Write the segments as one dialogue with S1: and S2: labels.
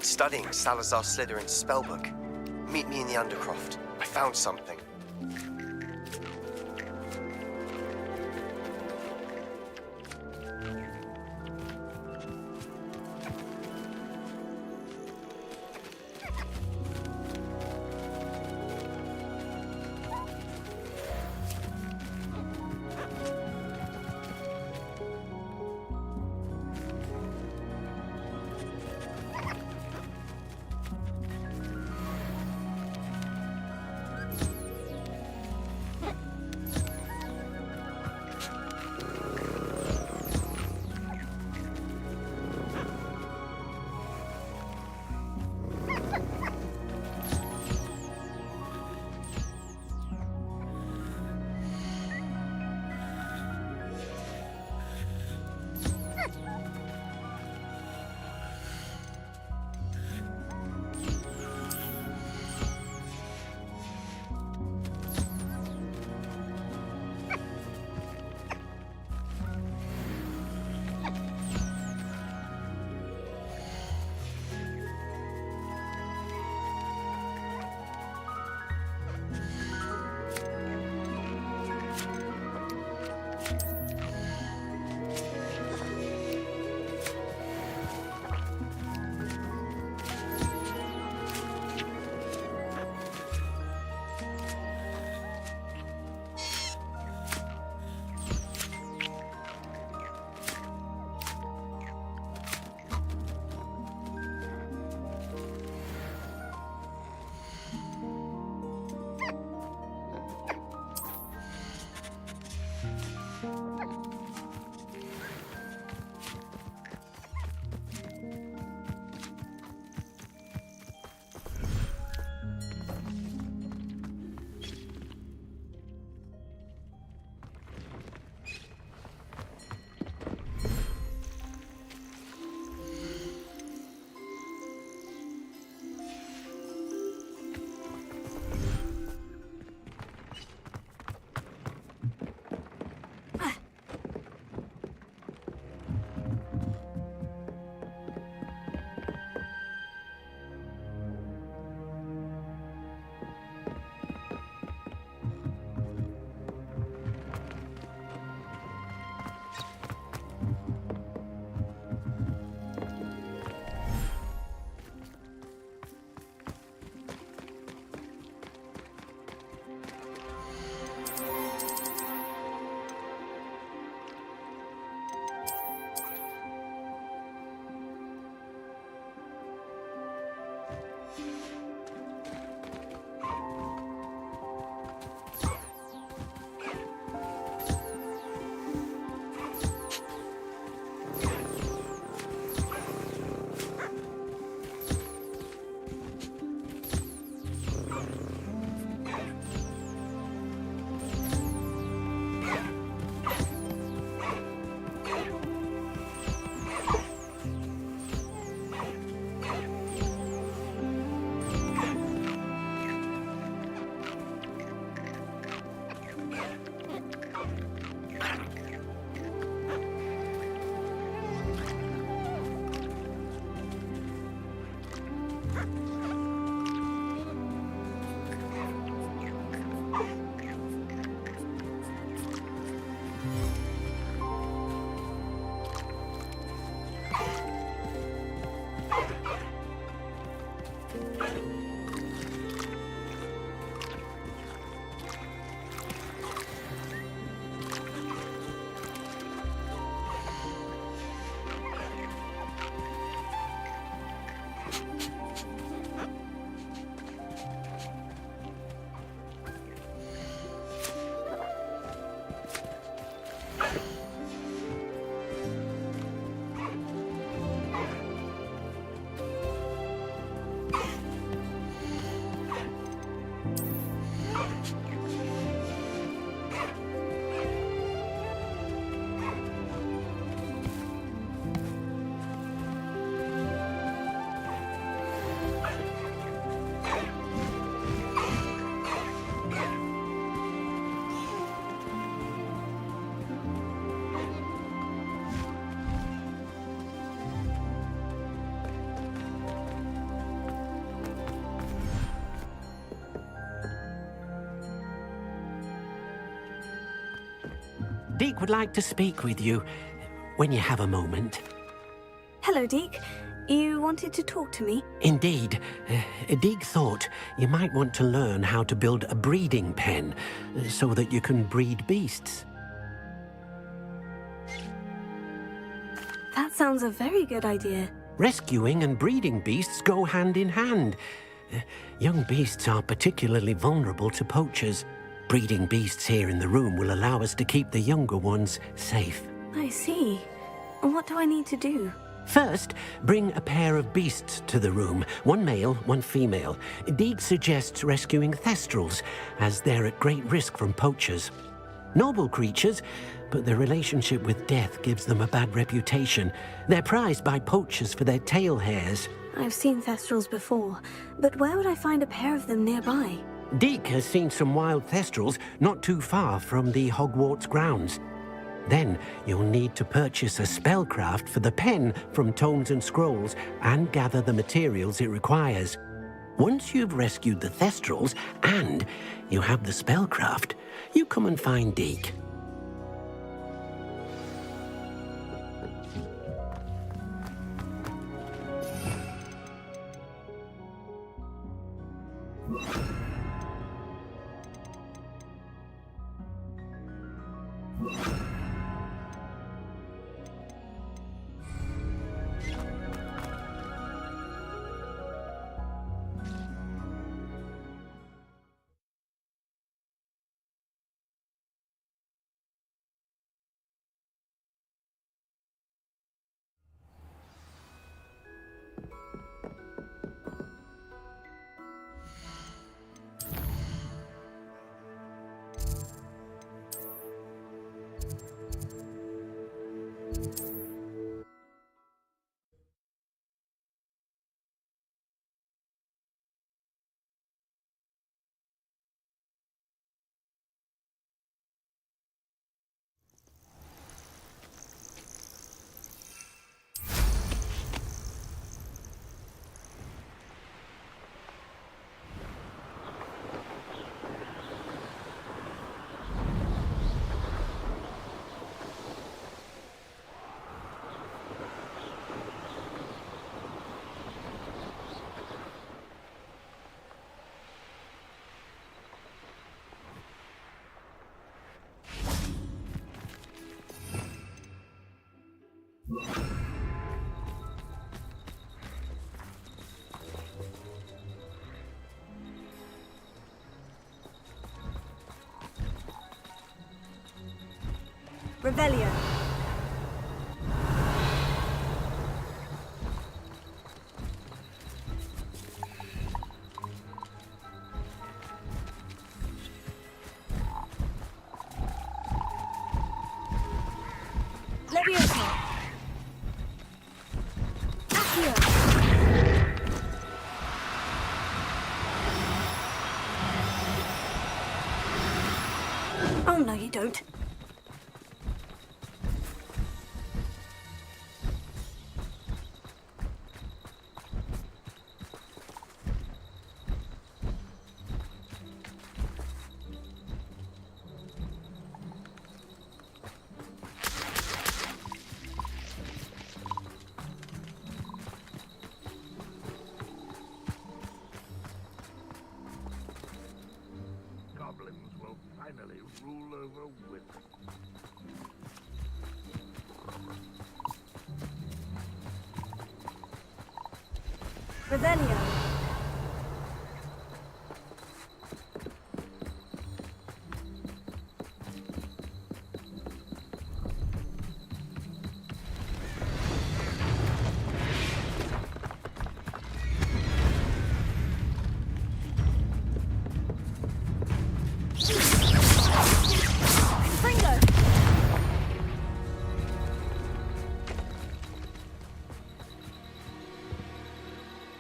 S1: been studying Salazar Slytherin's spellbook. Meet me in the Undercroft. I found something.
S2: Deke would like to speak with you when you have a moment.
S3: Hello, Deke. You wanted to talk to me?
S2: Indeed. Deke thought you might want to learn how to build a breeding pen so that you can breed beasts.
S3: That sounds a very good idea.
S2: Rescuing and breeding beasts go hand in hand. Young beasts are particularly vulnerable to poachers. Breeding beasts here in the room will allow us to keep the younger ones safe.
S3: I see. What do I need to do?
S2: First, bring a pair of beasts to the room. One male, one female. Deke suggests rescuing thestrals, as they're at great risk from poachers. Noble creatures, but their relationship with death gives them a bad reputation. They're prized by poachers for their tail hairs.
S3: I've seen thestrals before, but where would I find a pair of them nearby?
S2: Deke has seen some wild thestrals not too far from the Hogwarts grounds. Then you'll need to purchase a spellcraft for the pen from Tomes and Scrolls and gather the materials it requires. Once you've rescued the thestrals and you have the spellcraft, you come and find Deke.
S3: Revelio. Leviosa. Accio. Oh, no, you don't.
S4: Rule over women.
S3: Revelio.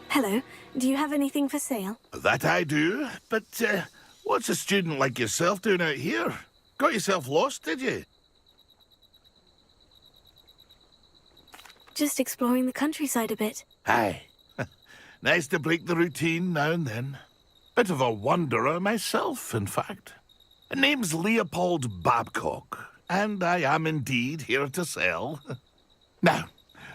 S3: Hello. Do you have anything for sale?
S4: That I do, but what's a student like yourself doing out here? Got yourself lost, did you?
S3: Just exploring the countryside a bit.
S4: Aye. Nice to break the routine now and then. Bit of a wanderer myself, in fact. Name's Leopold Babcock. and I am indeed here to sell. Now,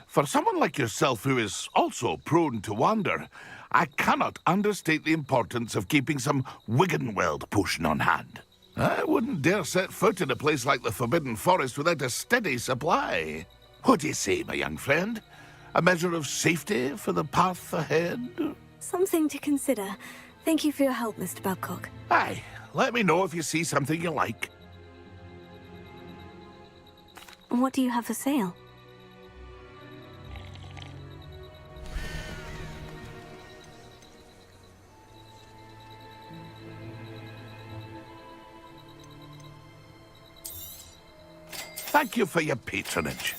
S4: for someone like yourself who is also prone to wander, I cannot understate the importance of keeping some Wiggenweld potion on hand. I wouldn't dare set foot in a place like the Forbidden Forest without a steady supply. What do you say, my young friend? A measure of safety for the path ahead?
S3: Something to consider. Thank you for your help, Mr. Babcock.
S4: Aye, let me know if you see something you like.
S3: What do you have for sale?
S4: Thank you for your patronage.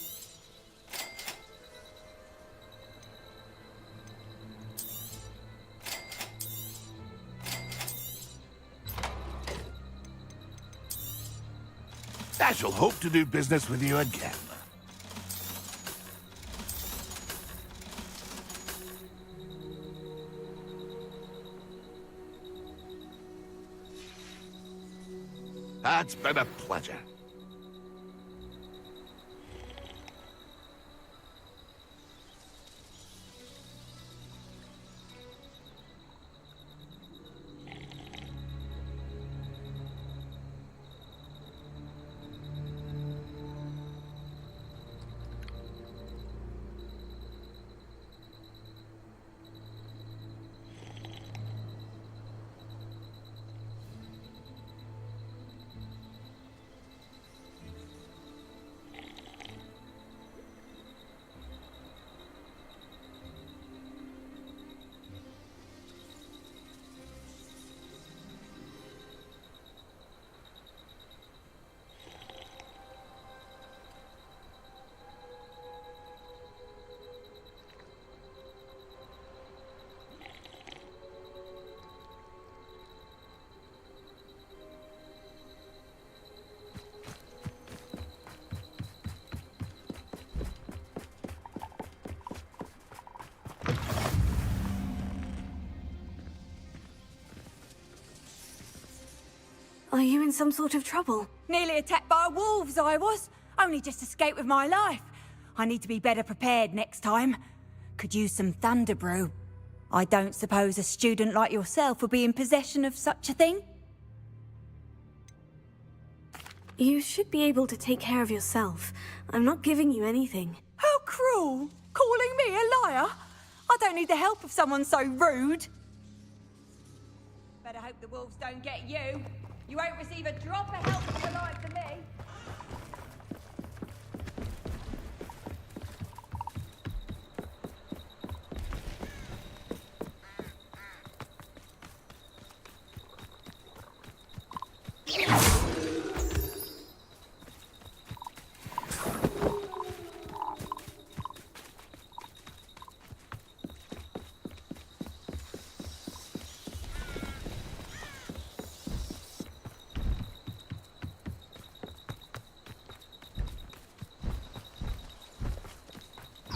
S4: I shall hope to do business with you again. It's been a pleasure.
S3: Are you in some sort of trouble?
S5: Nearly attacked by wolves, I was. Only just escaped with my life. I need to be better prepared next time. Could use some thunder brew. I don't suppose a student like yourself would be in possession of such a thing?
S3: You should be able to take care of yourself. I'm not giving you anything.
S5: How cruel! Calling me a liar? I don't need the help of someone so rude. Better hope the wolves don't get you. You won't receive a drop of help from the likes of me.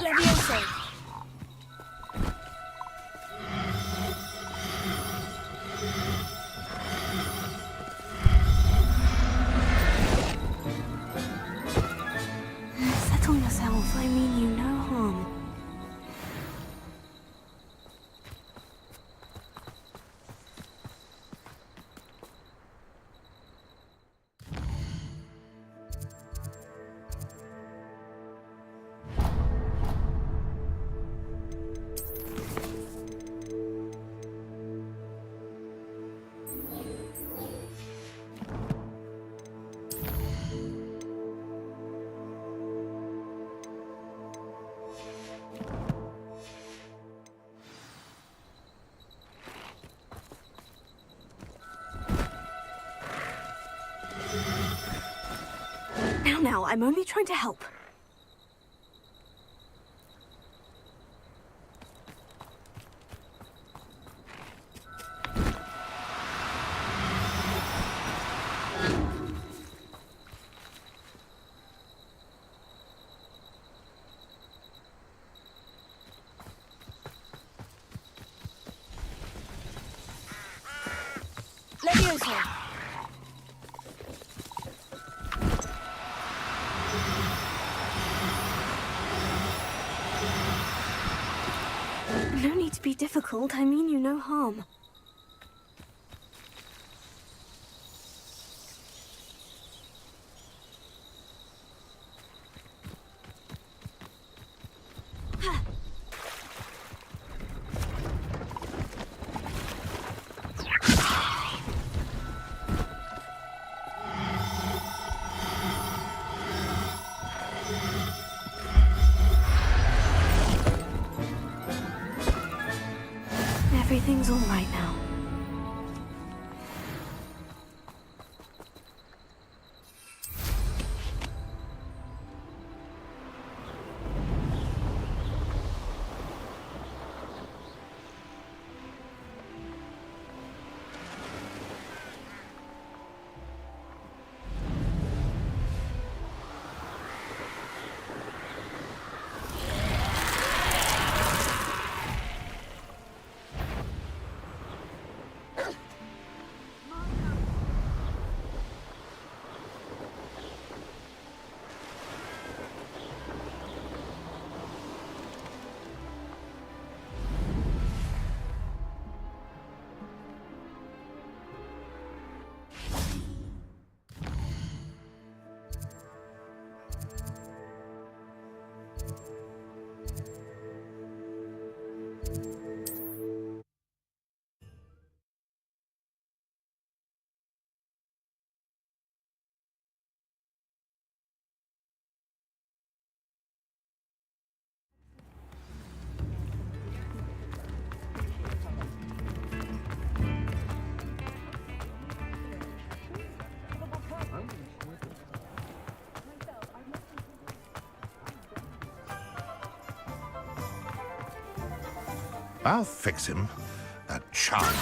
S5: Leviosa.
S3: Settle yourself. I mean you no harm. Now, I'm only trying to help. Leviosa. be difficult, I mean you no harm. Everything's all right now.
S4: I'll fix him. That charm.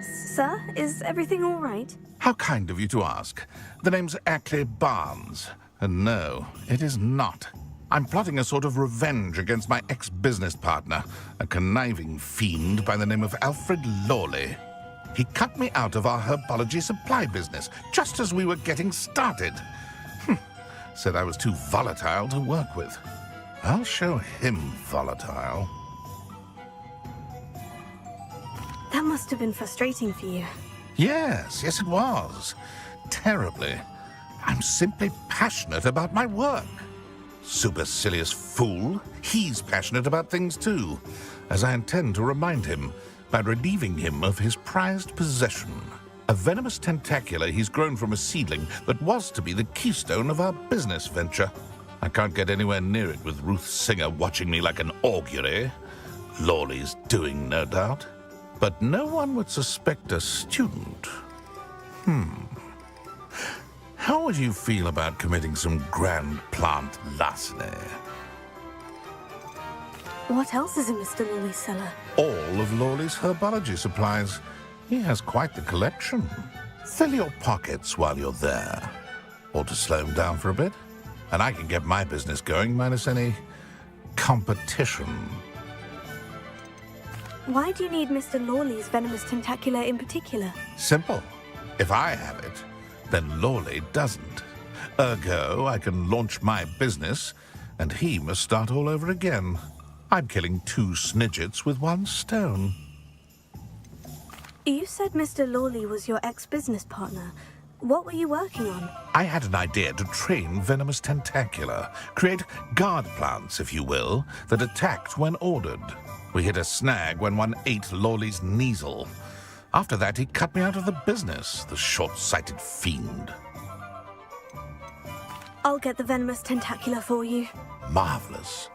S3: Sir, is everything all right?
S4: How kind of you to ask. The name's Ackley Barnes. And no, it is not. I'm plotting a sort of revenge against my ex-business partner, a conniving fiend by the name of Alfred Lawley. He cut me out of our herbology supply business just as we were getting started. Said I was too volatile to work with. I'll show him volatile.
S3: That must have been frustrating for you.
S4: Yes, it was. Terribly. I'm simply passionate about my work. Supercilious fool. He's passionate about things too, as I intend to remind him by relieving him of his prized possession. A venomous tentacula he's grown from a seedling that was to be the keystone of our business venture. I can't get anywhere near it with Ruth Singer watching me like an augury. Lawley's doing, no doubt. But no one would suspect a student. How would you feel about committing some grand plant larceny?
S3: What else is in Mr. Lawley's cellar?
S4: All of Lawley's herbology supplies. He has quite the collection. Fill your pockets while you're there. Or to slow him down for a bit. And I can get my business going minus any competition.
S3: Why do you need Mr. Lawley's venomous tentacula in particular?
S4: Simple. If I have it, then Lawley doesn't. Ergo, I can launch my business, and he must start all over again. I'm killing two snidgets with one stone.
S3: You said Mr. Lawley was your ex-business partner. What were you working on?
S4: I had an idea to train venomous tentacula, create guard plants, if you will, that attacked when ordered. We hit a snag when one ate Lawley's Kneasel. After that, he cut me out of the business, the short-sighted fiend.
S3: I'll get the venomous tentacula for you.
S4: Marvelous.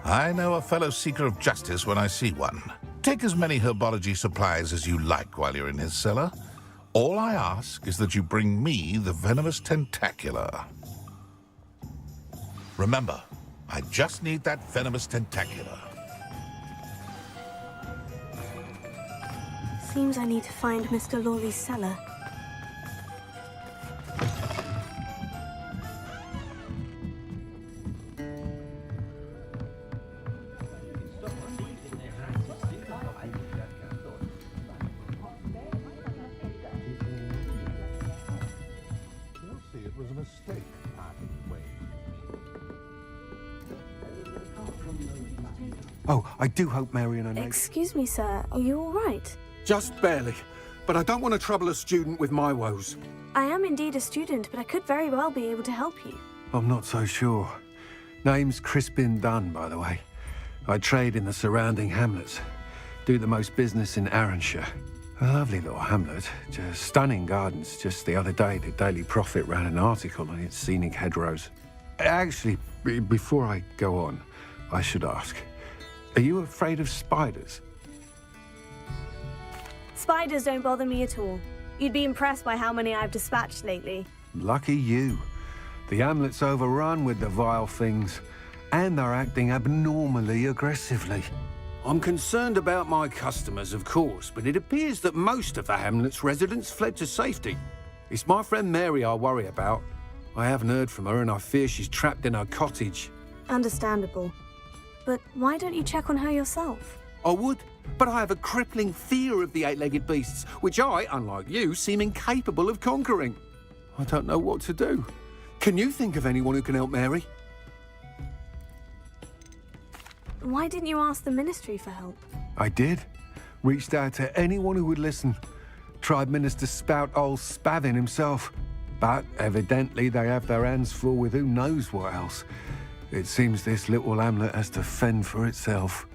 S4: I know a fellow seeker of justice when I see one. Take as many herbology supplies as you like while you're in his cellar. All I ask is that you bring me the venomous tentacula. Remember, I just need that venomous tentacula.
S3: Seems I need to find Mr. Lawley's cellar.
S6: Oh, I do hope Mary and her neighbour...
S3: Excuse me, sir. Are you all right?
S6: Just barely. But I don't want to trouble a student with my woes.
S3: I am indeed a student, but I could very well be able to help you.
S6: I'm not so sure. Name's Crispin Dunn, by the way. I trade in the surrounding hamlets. Do the most business in Arranshire. A lovely little hamlet. Just stunning gardens. Just the other day, the Daily Prophet ran an article on its scenic hedgerows. Actually, before I go on, I should ask, are you afraid of spiders?
S3: Spiders don't bother me at all. You'd be impressed by how many I've dispatched lately.
S6: Lucky you. The hamlet's overrun with the vile things, and they're acting abnormally aggressively. I'm concerned about my customers, of course, but it appears that most of the hamlet's residents fled to safety. It's my friend Mary I worry about. I haven't heard from her, and I fear she's trapped in her cottage.
S3: Understandable. But why don't you check on her yourself?
S6: I would, but I have a crippling fear of the eight-legged beasts, which I, unlike you, seem incapable of conquering. I don't know what to do. Can you think of anyone who can help Mary?
S3: Why didn't you ask the ministry for help?
S6: I did. Reached out to anyone who would listen. Tried Minister Spout old Spavin himself. But evidently they have their hands full with who knows what else. It seems this little hamlet has to fend for itself.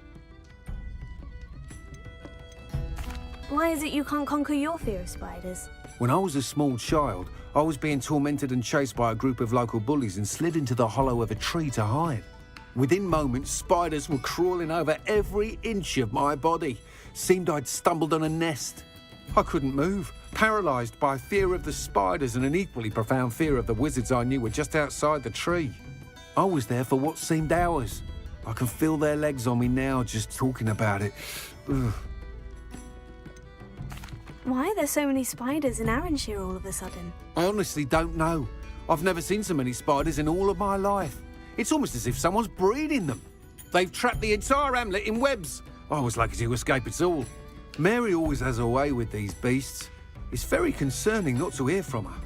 S3: Why is it you can't conquer your fear of spiders?
S6: When I was a small child, I was being tormented and chased by a group of local bullies and slid into the hollow of a tree to hide. Within moments, spiders were crawling over every inch of my body. Seemed I'd stumbled on a nest. I couldn't move, paralysed by fear of the spiders and an equally profound fear of the wizards I knew were just outside the tree. I was there for what seemed hours. I can feel their legs on me now just talking about it. Ugh.
S3: Why are there so many spiders in Arranshire all of a sudden?
S6: I honestly don't know. I've never seen so many spiders in all of my life. It's almost as if someone's breeding them. They've trapped the entire hamlet in webs. I was lucky to escape it all. Mary always has a way with these beasts. It's very concerning not to hear from her.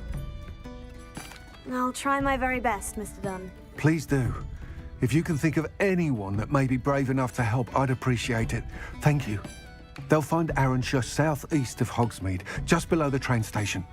S3: I'll try my very best, Mr. Dunn.
S6: Please do. If you can think of anyone that may be brave enough to help, I'd appreciate it. Thank you. They'll find Arranshire southeast of Hogsmeade, just below the train station.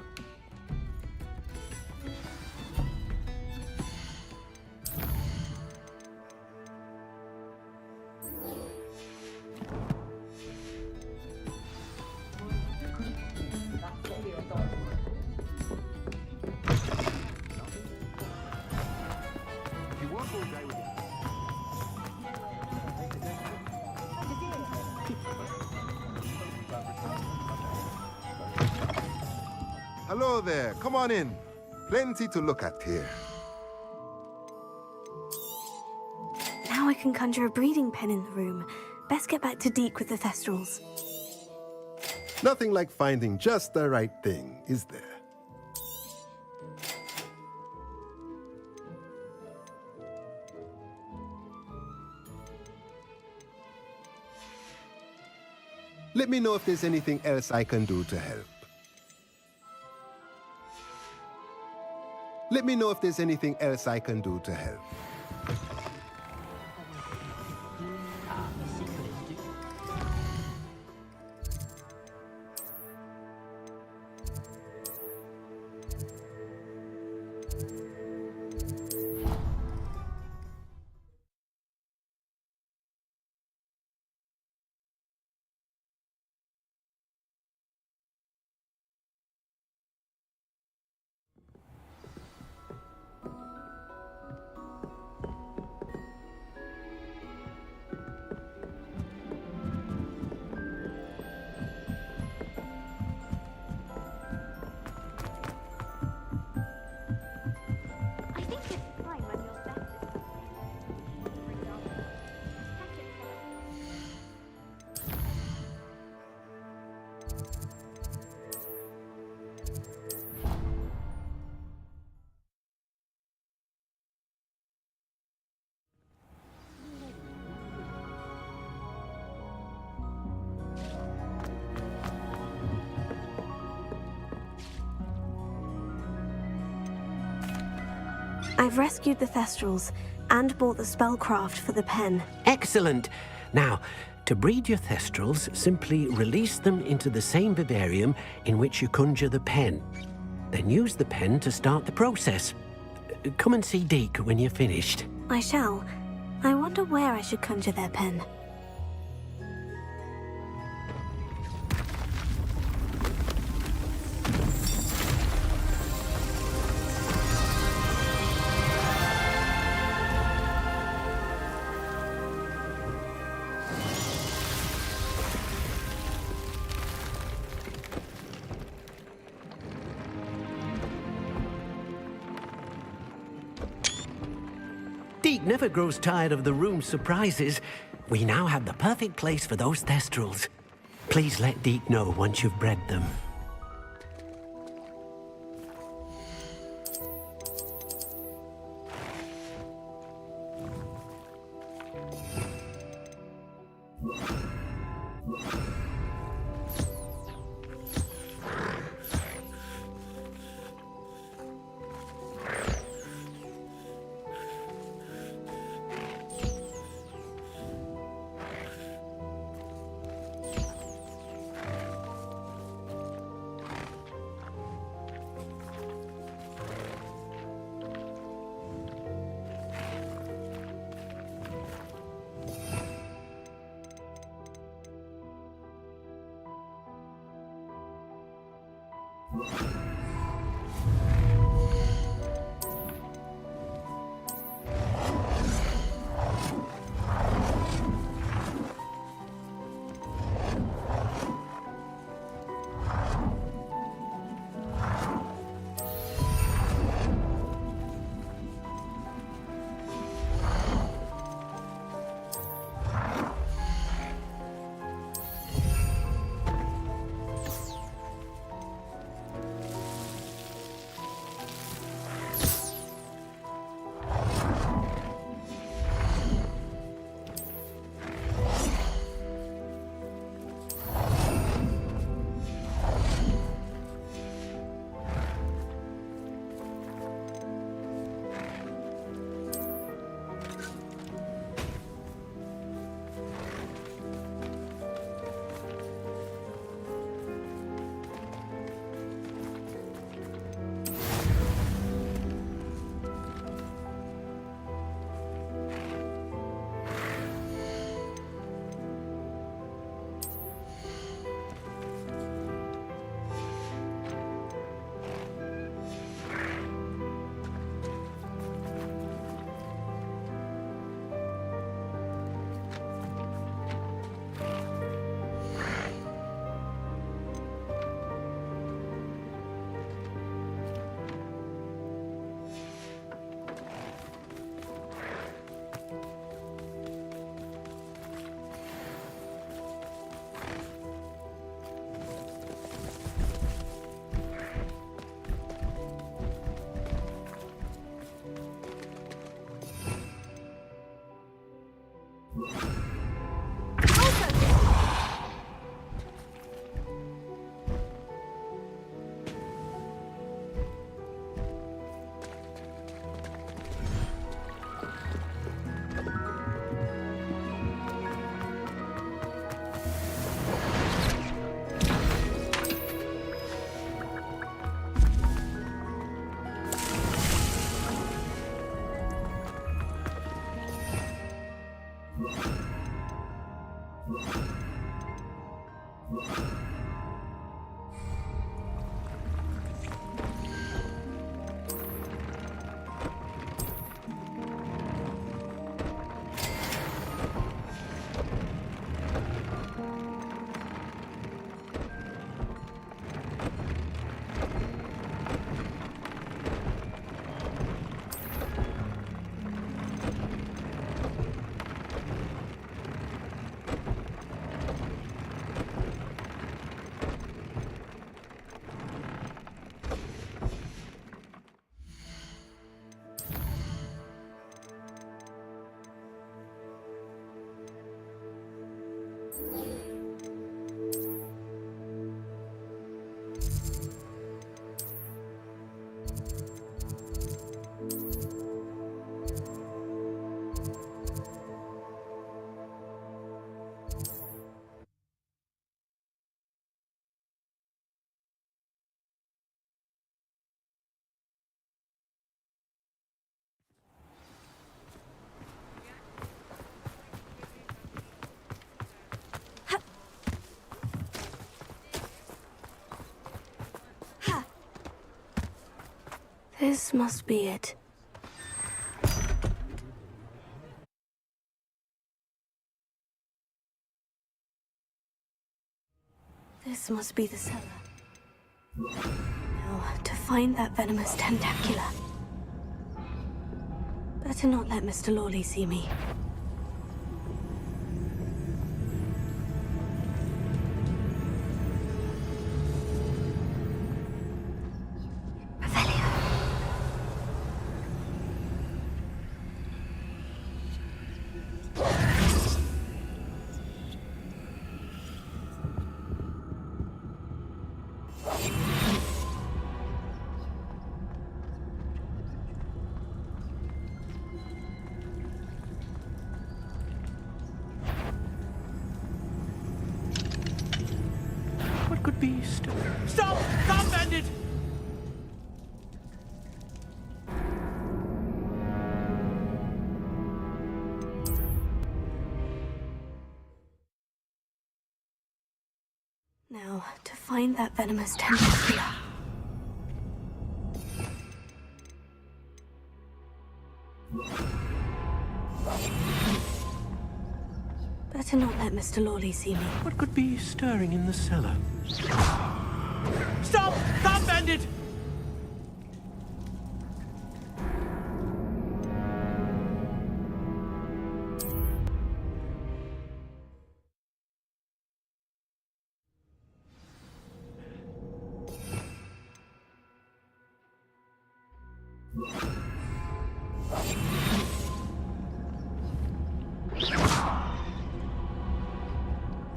S7: Hello there, come on in. Plenty to look at here.
S3: Now I can conjure a breeding pen in the room. Best get back to Deek with the Thestrals.
S7: Nothing like finding just the right thing, is there? Let me know if there's anything else I can do to help. Let me know if there's anything else I can do to help.
S3: I've rescued the Thestrals and bought the spellcraft for the pen.
S2: Excellent. Now, to breed your thestrals, simply release them into the same vivarium in which you conjure the pen. Then use the pen to start the process. Come and see Deke when you're finished.
S3: I shall. I wonder where I should conjure their pen.
S2: Deke never grows tired of the room's surprises. We now have the perfect place for those thestrals. Please let Deke know once you've bred them.
S3: This must be it. This must be the cellar. Now, to find that venomous tentacula. Better not let Mr. Lawley see me.
S2: What could be
S8: Stop! Stop, bandit!
S3: Now, to find that venomous tentacula. Better not let Mr. Lawley see me.
S2: What could be stirring in the cellar?
S8: Stop! Stop, bandit!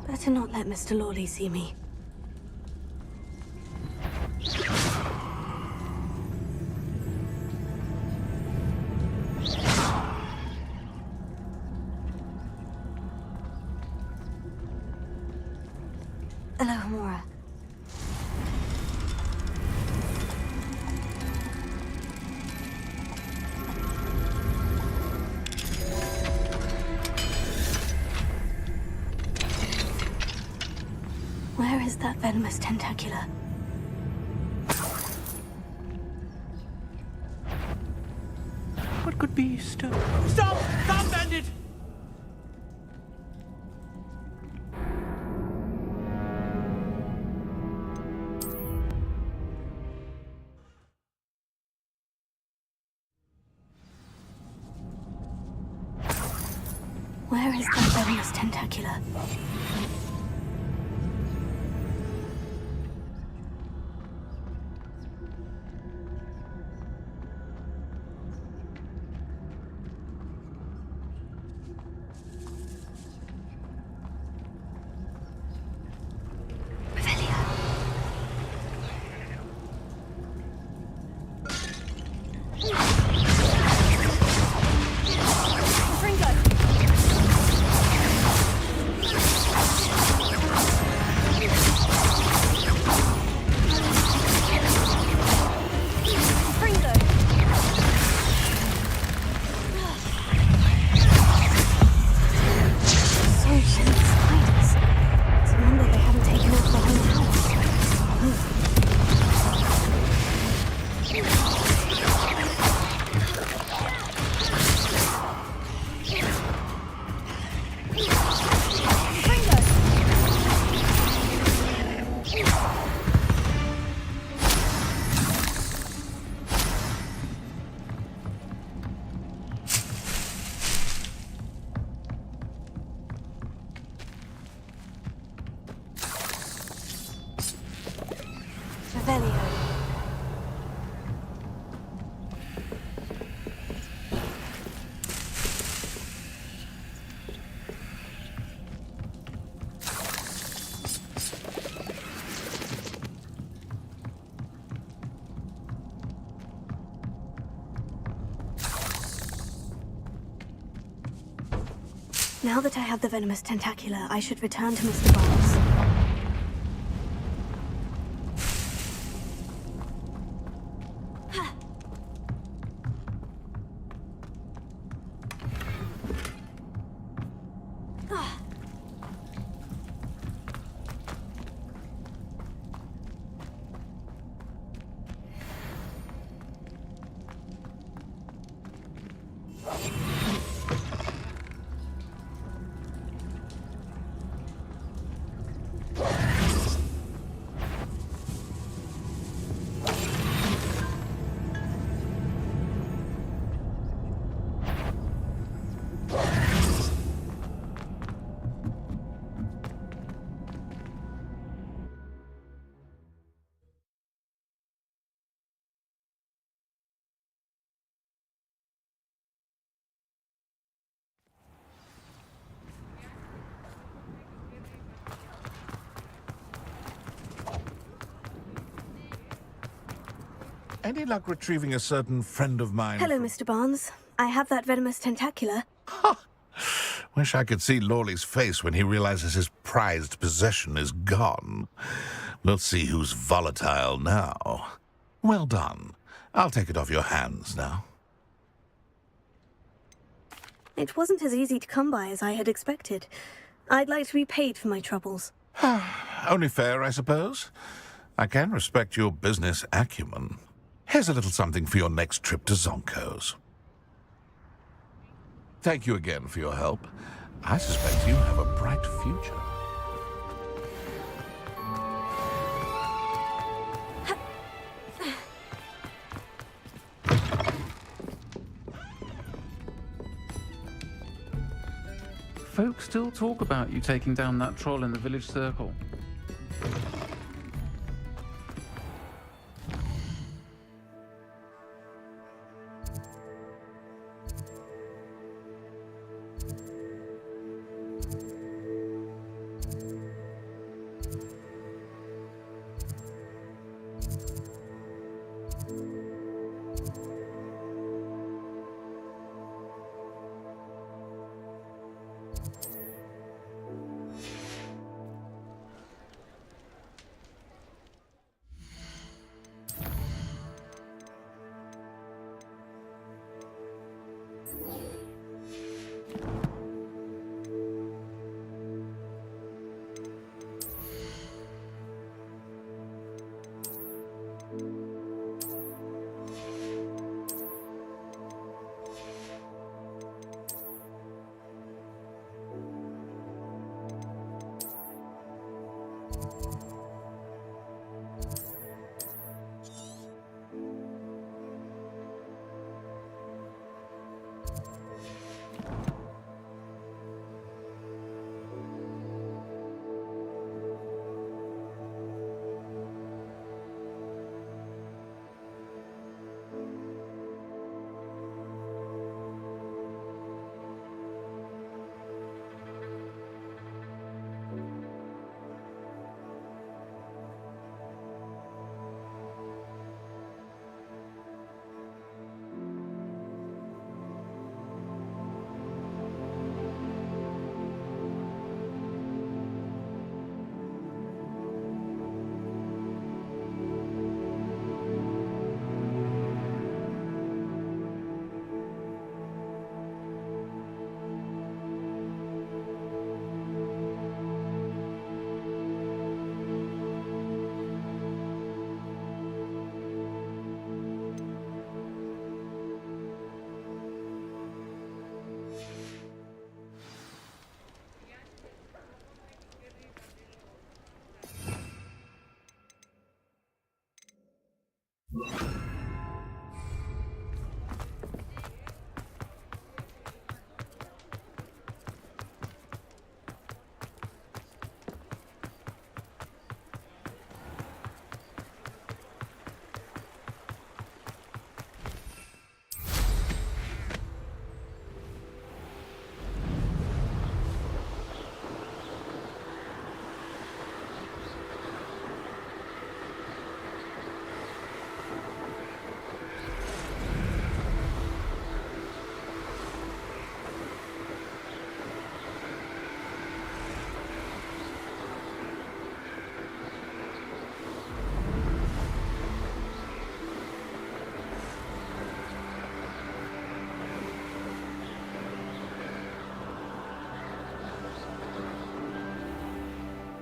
S3: Better not let Mr. Lawley see me. Hello, Mora. Where is that venomous tentacula?
S2: What could be stirring?
S8: Stop! Stop, bandit!
S3: Where is that venomous tentacula? Now that I have the venomous tentacula, I should return to Mr. Barnes.
S4: Any luck retrieving a certain friend of mine?
S3: Hello, Mr. Barnes. I have that venomous tentacula.
S4: Wish I could see Lawley's face when he realizes his prized possession is gone. We'll see who's volatile now. Well done. I'll take it off your hands now.
S3: It wasn't as easy to come by as I had expected. I'd like to be paid for my troubles.
S4: Only fair, I suppose. I can respect your business acumen. Here's a little something for your next trip to Zonko's. Thank you again for your help. I suspect you have a bright future.
S9: Folks still talk about you taking down that troll in the village circle.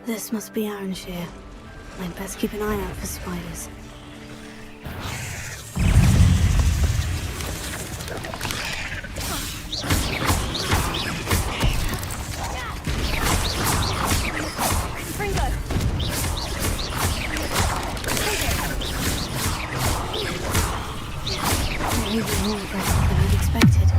S3: This must be Ironshire. I'd best keep an eye out for spiders. Even more aggressive than I'd expected.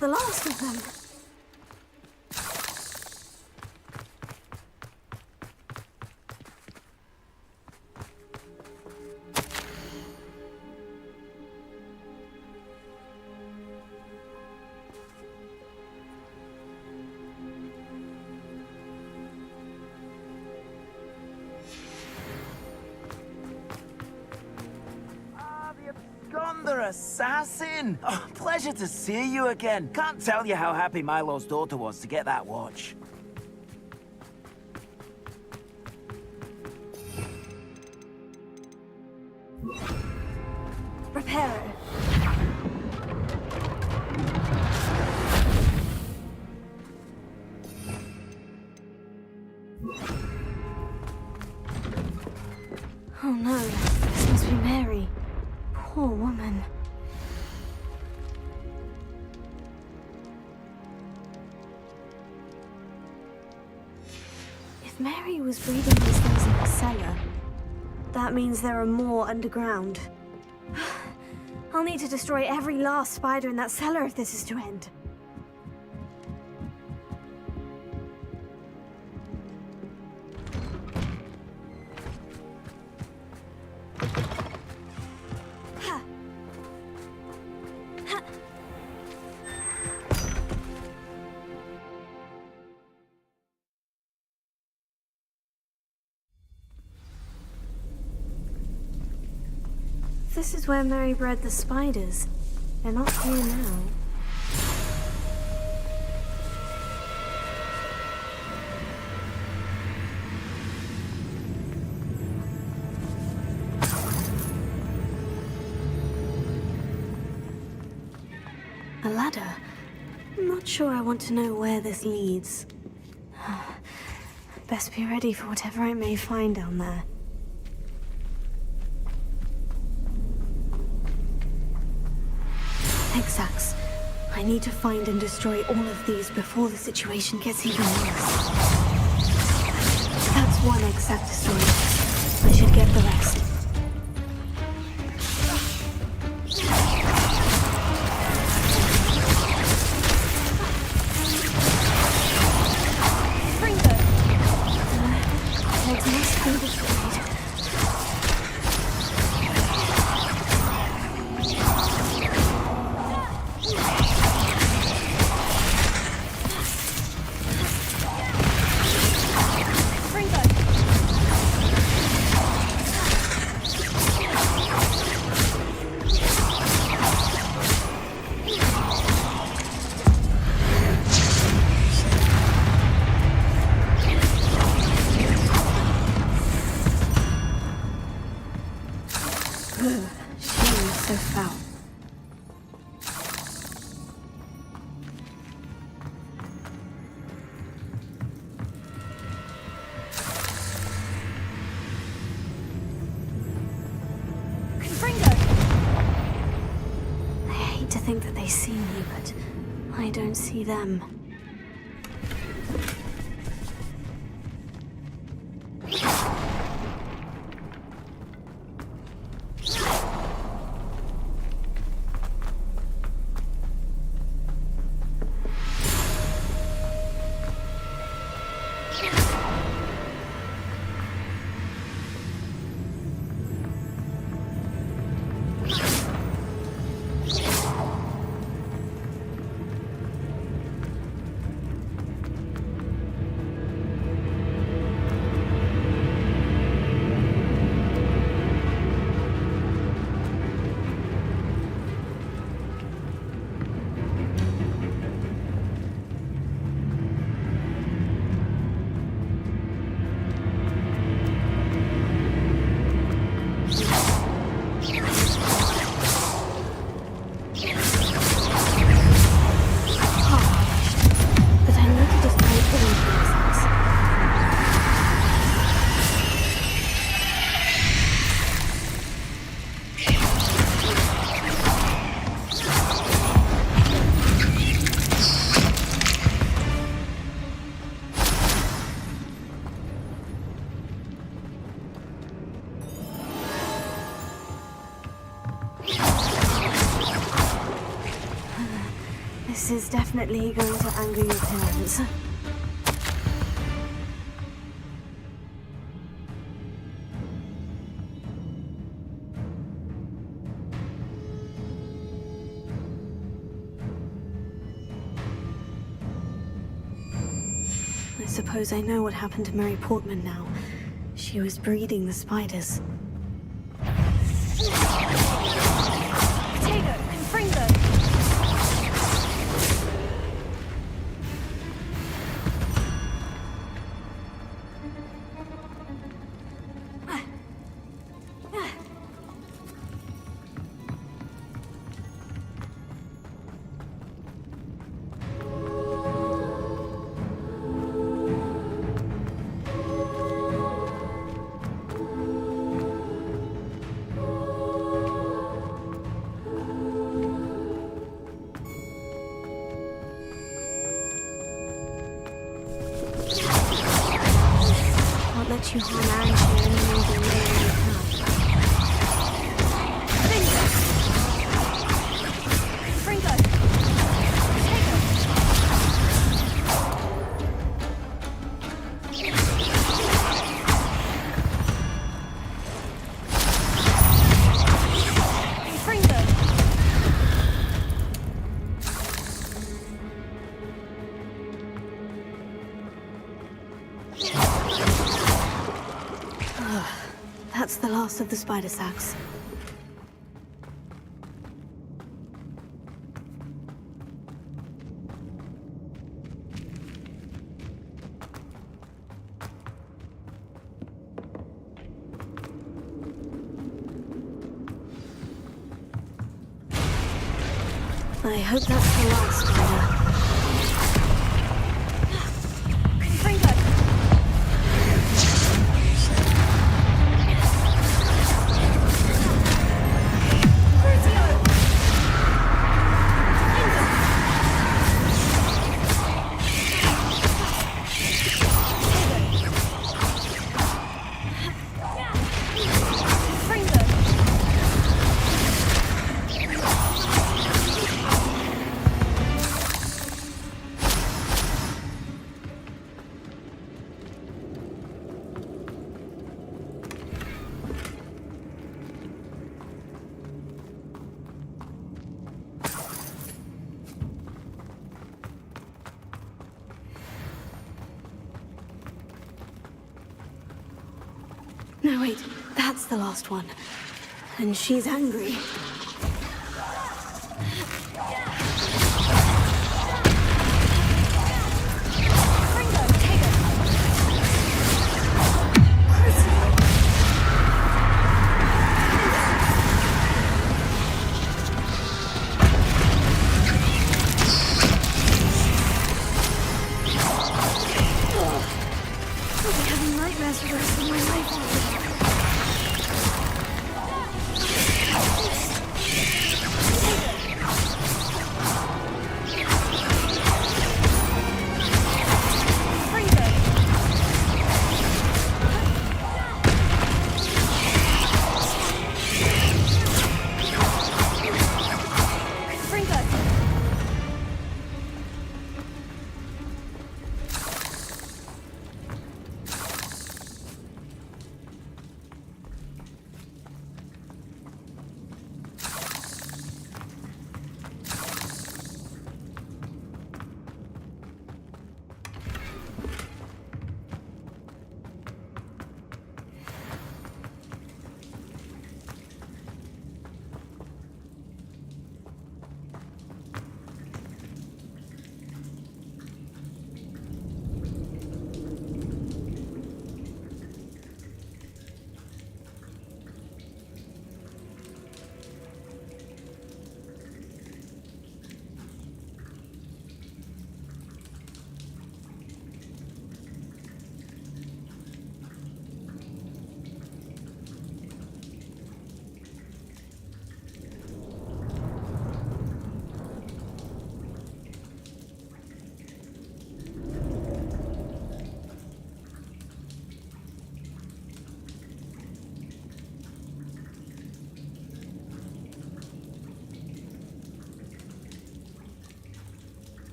S3: the last of them.
S10: Gondor assassin! Oh, pleasure to see you again. Can't tell you how happy Milo's daughter was to get that watch.
S3: Prepare it. Oh no, this must be Mary. Poor woman. If Mary was breeding these things in the cellar, that means there are more underground. I'll need to destroy every last spider in that cellar if this is to end. This is where Mary bred the spiders. They're not here now. A ladder? I'm not sure I want to know where this leads. Best be ready for whatever I may find down there. Exacts. I need to find and destroy all of these before the situation gets even worse. That's one exact destroyed. I should get the rest. Legs must be destroyed. Think that they see me, but I don't see them. This is definitely going to anger your parents. I suppose I know what happened to Mary Portman now. She was breeding the spiders. Potato, Confringo! Let you harm Angie any more than you can. Fringo! That's the last of the spider sacks. I hope that's the last spider. No, wait, that's the last one. And she's angry. I'll be having nightmares for the rest of my life.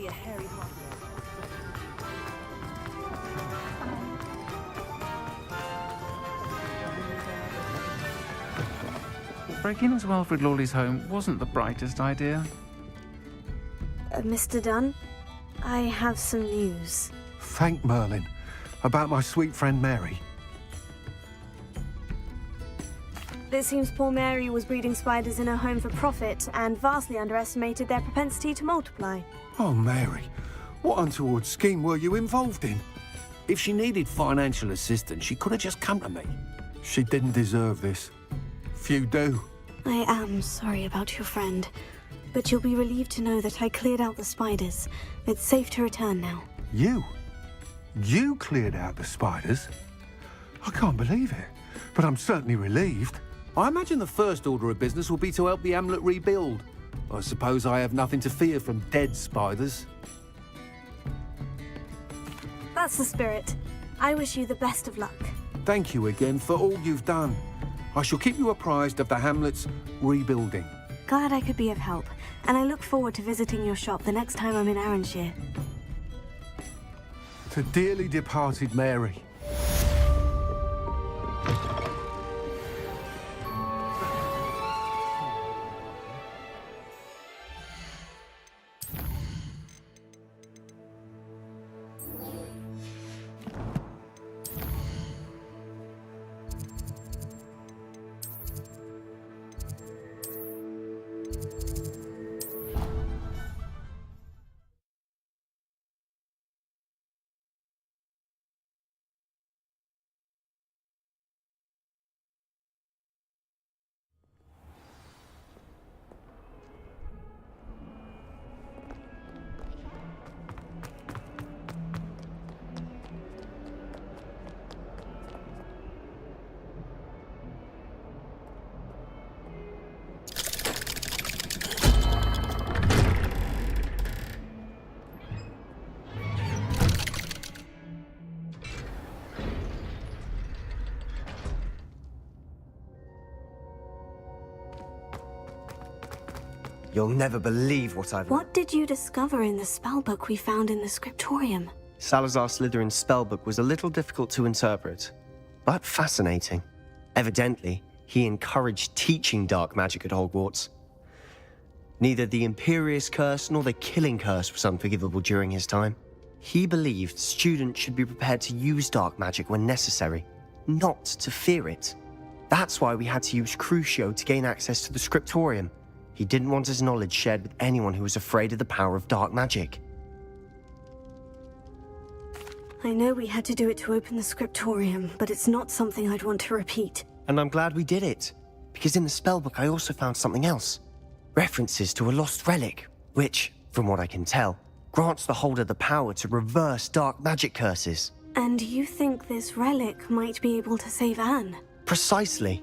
S11: a hairy hot.
S9: Breaking into Alfred Lawley's home wasn't the brightest idea.
S3: Mr. Dunn, I have some news.
S6: Thank Merlin. About my sweet friend Mary.
S3: It seems poor Mary was breeding spiders in her home for profit and vastly underestimated their propensity to multiply.
S6: Oh, Mary. What untoward scheme were you involved in? If she needed financial assistance, she could have just come to me. She didn't deserve this. Few do.
S3: I am sorry about your friend, but you'll be relieved to know that I cleared out the spiders. It's safe to return now.
S6: You? You cleared out the spiders? I can't believe it, but I'm certainly relieved. I imagine the first order of business will be to help the amulet rebuild. I suppose I have nothing to fear from dead spiders.
S3: That's the spirit. I wish you the best of luck.
S6: Thank you again for all you've done. I shall keep you apprised of the hamlet's rebuilding.
S3: Glad I could be of help, and I look forward to visiting your shop the next time I'm in Arranshire.
S6: To dearly departed Mary.
S1: You'll never believe what I've...
S3: What did you discover in the spellbook we found in the scriptorium?
S1: Salazar Slytherin's spellbook was a little difficult to interpret, but fascinating. Evidently, he encouraged teaching dark magic at Hogwarts. Neither the Imperious Curse nor the Killing Curse was unforgivable during his time. He believed students should be prepared to use dark magic when necessary, not to fear it. That's why we had to use Crucio to gain access to the scriptorium. He didn't want his knowledge shared with anyone who was afraid of the power of dark magic.
S3: I know we had to do it to open the scriptorium, but it's not something I'd want to repeat.
S1: And I'm glad we did it, because in the spellbook I also found something else. References to a lost relic, which, from what I can tell, grants the holder the power to reverse dark magic curses.
S3: And you think this relic might be able to save Anne?
S1: Precisely.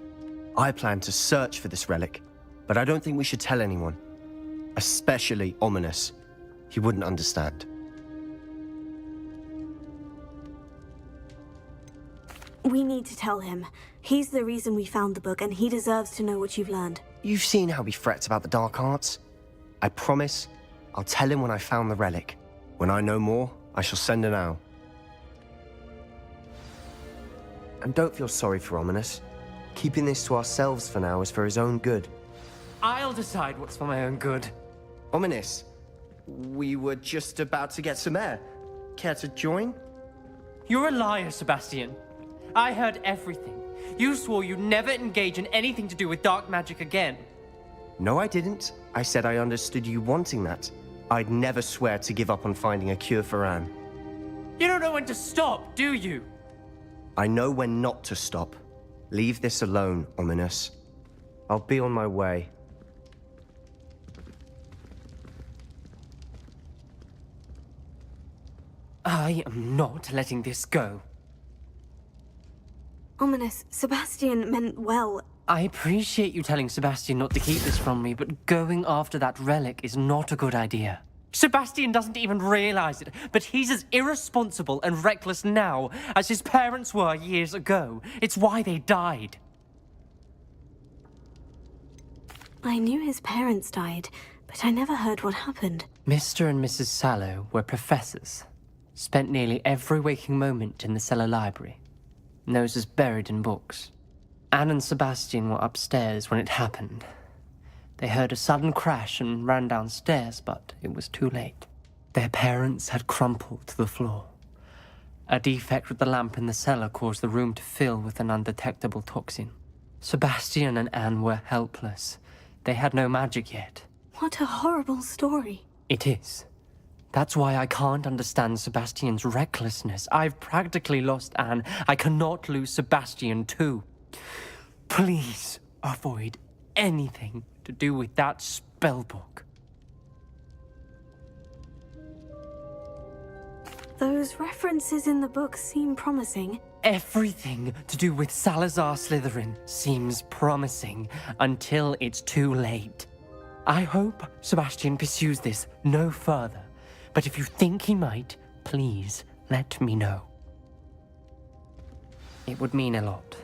S1: I plan to search for this relic, but I don't think we should tell anyone. Especially Ominous. He wouldn't understand.
S3: We need to tell him. He's the reason we found the book, and he deserves to know what you've learned.
S1: You've seen how he frets about the dark arts. I promise I'll tell him when I found the relic. When I know more, I shall send an owl. And don't feel sorry for Ominous. Keeping this to ourselves for now is for his own good.
S11: I'll decide what's for my own good.
S1: Ominous, we were just about to get some air. Care to join?
S11: You're a liar, Sebastian. I heard everything. You swore you'd never engage in anything to do with dark magic again.
S1: No, I didn't. I said I understood you wanting that. I'd never swear to give up on finding a cure for Anne.
S11: You don't know when to stop, do you?
S1: I know when not to stop. Leave this alone, Ominous. I'll be on my way.
S11: I am not letting this go.
S3: Ominous, Sebastian meant well.
S11: I appreciate you telling Sebastian not to keep this from me, but going after that relic is not a good idea. Sebastian doesn't even realize it, but he's as irresponsible and reckless now as his parents were years ago. It's why they died.
S3: I knew his parents died, But I never heard what happened.
S11: Mr. and Mrs. Sallow were professors. Spent nearly every waking moment in the cellar library. Noses buried in books. Anne and Sebastian were upstairs when it happened. They heard a sudden crash and ran downstairs, but it was too late. Their parents had crumpled to the floor. A defect with the lamp in the cellar caused the room to fill with an undetectable toxin. Sebastian and Anne were helpless. They had no magic yet.
S3: What a horrible story.
S11: It is. That's why I can't understand Sebastian's recklessness. I've practically lost Anne. I cannot lose Sebastian too. Please avoid anything to do with that spellbook.
S3: Those references in the book seem promising.
S11: Everything to do with Salazar Slytherin seems promising until it's too late. I hope Sebastian pursues this no further, but if you think he might, please let me know. It would mean a lot.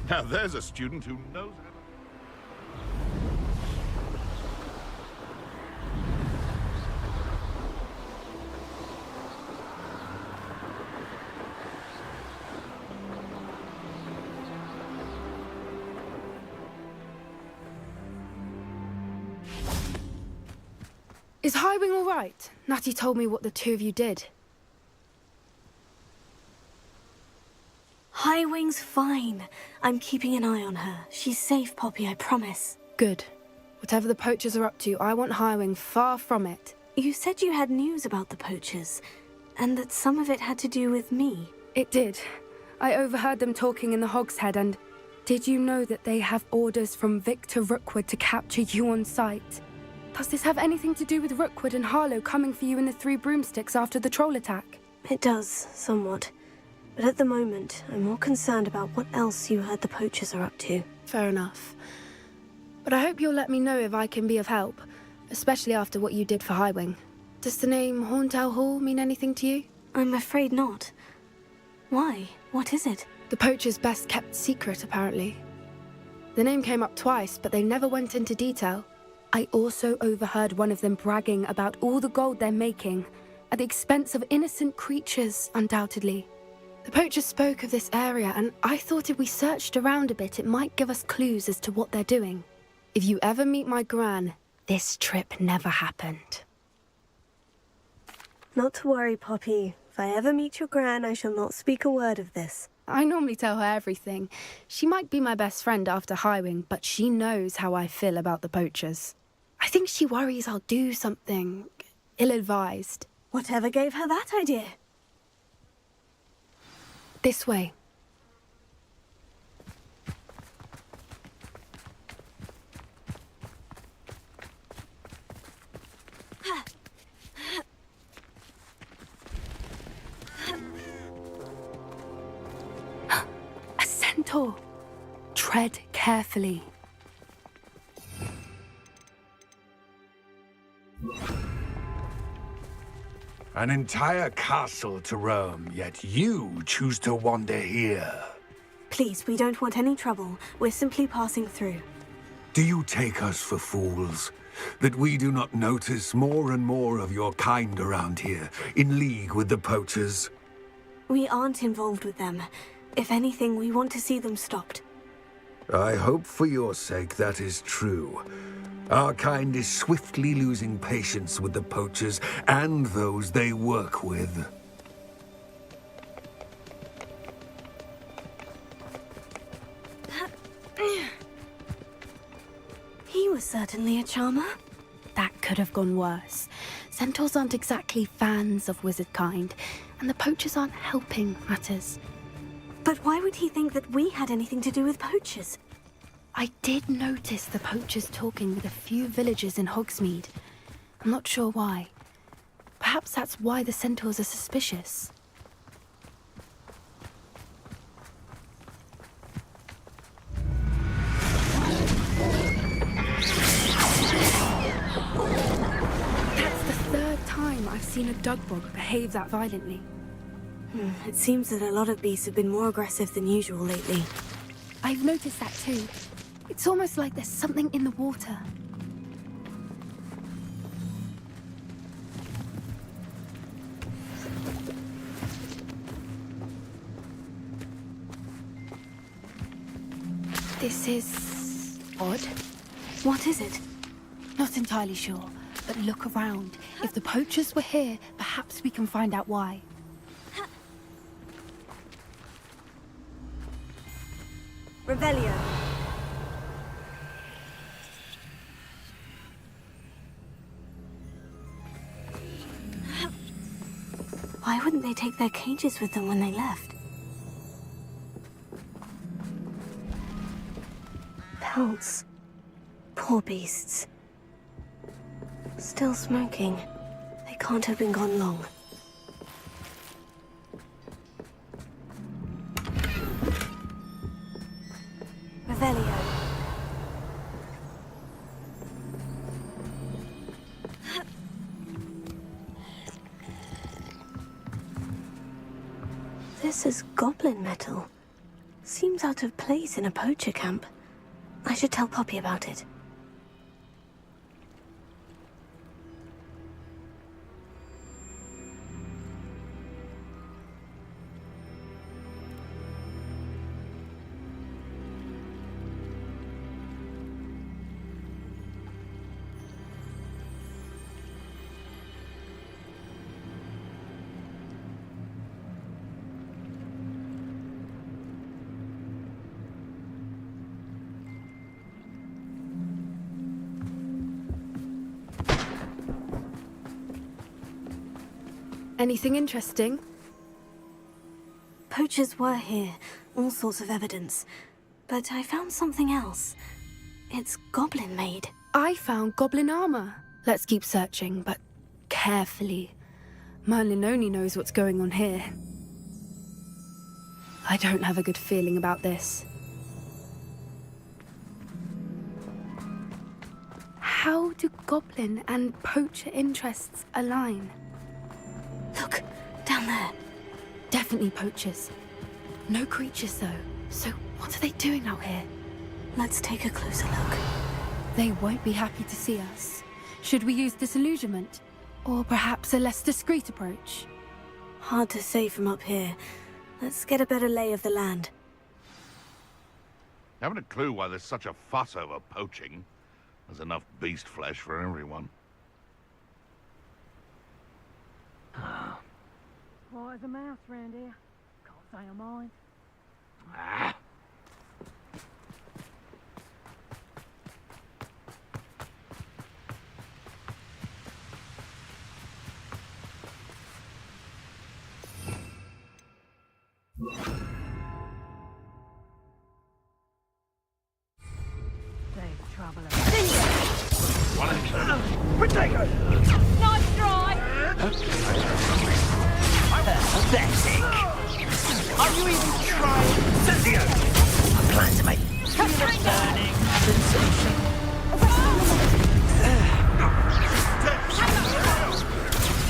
S4: Now there's a student who knows how to...
S12: Is Highwing all right? Natty told me what the two of you did.
S3: Highwing's fine. I'm keeping an eye on her. She's safe, Poppy, I promise.
S12: Good. Whatever the poachers are up to, I want Highwing far from it.
S3: You said you had news about the poachers, and that some of it had to do with me.
S12: It did. I overheard them talking in the Hogshead, and did you know that they have orders from Victor Rookwood to capture you on sight? Does this have anything to do with Rookwood and Harlow coming for you in the Three Broomsticks after the troll attack?
S3: It does, somewhat. But at the moment, I'm more concerned about what else you heard the poachers are up to.
S12: Fair enough. But I hope you'll let me know if I can be of help, especially after what you did for Highwing. Does the name Horntown Hall mean anything to you?
S3: I'm afraid not. Why? What is it?
S12: The poachers' best kept secret, apparently. The name came up twice, but they never went into detail. I also overheard one of them bragging about all the gold they're making, at the expense of innocent creatures, undoubtedly. The poachers spoke of this area, and I thought if we searched around a bit, it might give us clues as to what they're doing. If you ever meet my gran, this trip never happened.
S3: Not to worry, Poppy. If I ever meet your gran, I shall not speak a word of this.
S12: I normally tell her everything. She might be my best friend after Highwing, but she knows how I feel about the poachers. I think she worries I'll do something ill-advised.
S3: Whatever gave her that idea?
S12: This way. A centaur. Tread carefully.
S6: An entire castle to roam, yet you choose to wander here.
S3: Please, we don't want any trouble. We're simply passing through.
S6: Do you take us for fools? That we do not notice more and more of your kind around here, in league with the poachers?
S3: We aren't involved with them. If anything, we want to see them stopped.
S6: I hope for your sake that is true. Our kind is swiftly losing patience with the poachers and those they work with.
S3: He was certainly a charmer.
S12: That could have gone worse. Centaurs aren't exactly fans of wizard kind, and the poachers aren't helping matters.
S3: But why would he think that we had anything to do with poachers?
S12: I did notice the poachers talking with a few villagers in Hogsmeade. I'm not sure why. Perhaps that's why the centaurs are suspicious. That's the third time I've seen a dugbog behave that violently.
S3: It seems that a lot of beasts have been more aggressive than usual lately.
S12: I've noticed that too. It's almost like there's something in the water. This is odd.
S3: What is it?
S12: Not entirely sure, but look around. If the poachers were here, perhaps we can find out why.
S3: Revelio. Why wouldn't they take their cages with them when they left? Pelts. Poor beasts. Still smoking. They can't have been gone long. Revelio. This is goblin metal. Seems out of place in a poacher camp. I should tell Poppy about it.
S12: Anything interesting?
S3: Poachers were here, all sorts of evidence. But I found something else. It's goblin-made.
S12: I found goblin armor. Let's keep searching, but carefully. Merlin only knows what's going on here. I don't have a good feeling about this. How do goblin and poacher interests align?
S3: Look, down there.
S12: Definitely poachers. No creatures, though. So what are they doing out here?
S3: Let's take a closer look.
S12: They won't be happy to see us. Should we use disillusionment? Or perhaps a less discreet approach?
S3: Hard to say from up here. Let's get a better lay of the land.
S4: Haven't a clue why there's such a fuss over poaching. There's enough beast flesh for everyone.
S5: Why is a mouse round here? Can't say I mind.
S4: Ah.
S5: Safe traveller.
S8: Potato!
S5: Nice try!
S10: Pathetic. Are you even trying? Cynthia! I plan to make burning sensation.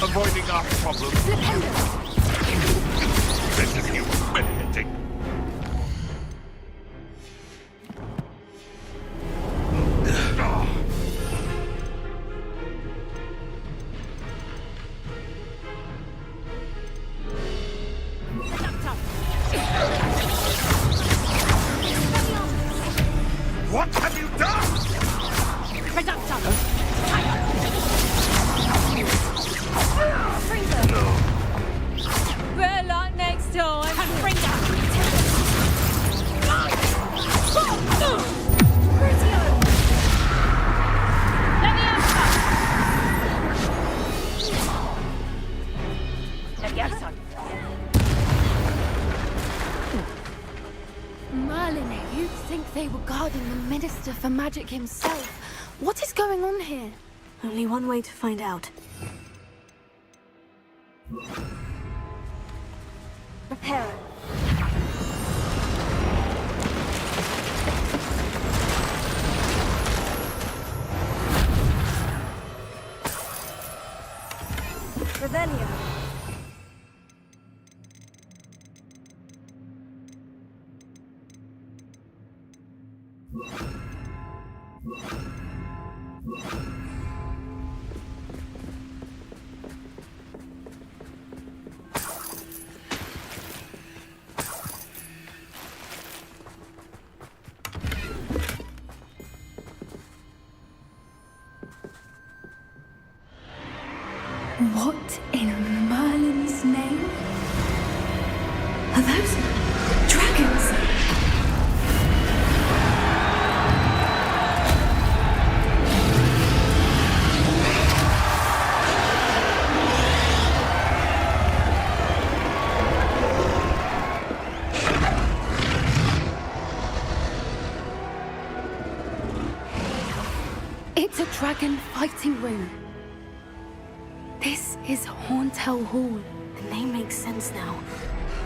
S4: Avoiding our problems. This is humiliating. What have you done?
S5: Better luck next time.
S12: Merlin, you'd think they were guarding the Minister for Magic himself. What is going on here?
S3: Only one way to find out. Prepare it. Revelio.
S12: What in Merlin's name? Are those dragons? It's a dragon fighting ring. This is Hauntel Hall.
S3: The name makes sense now.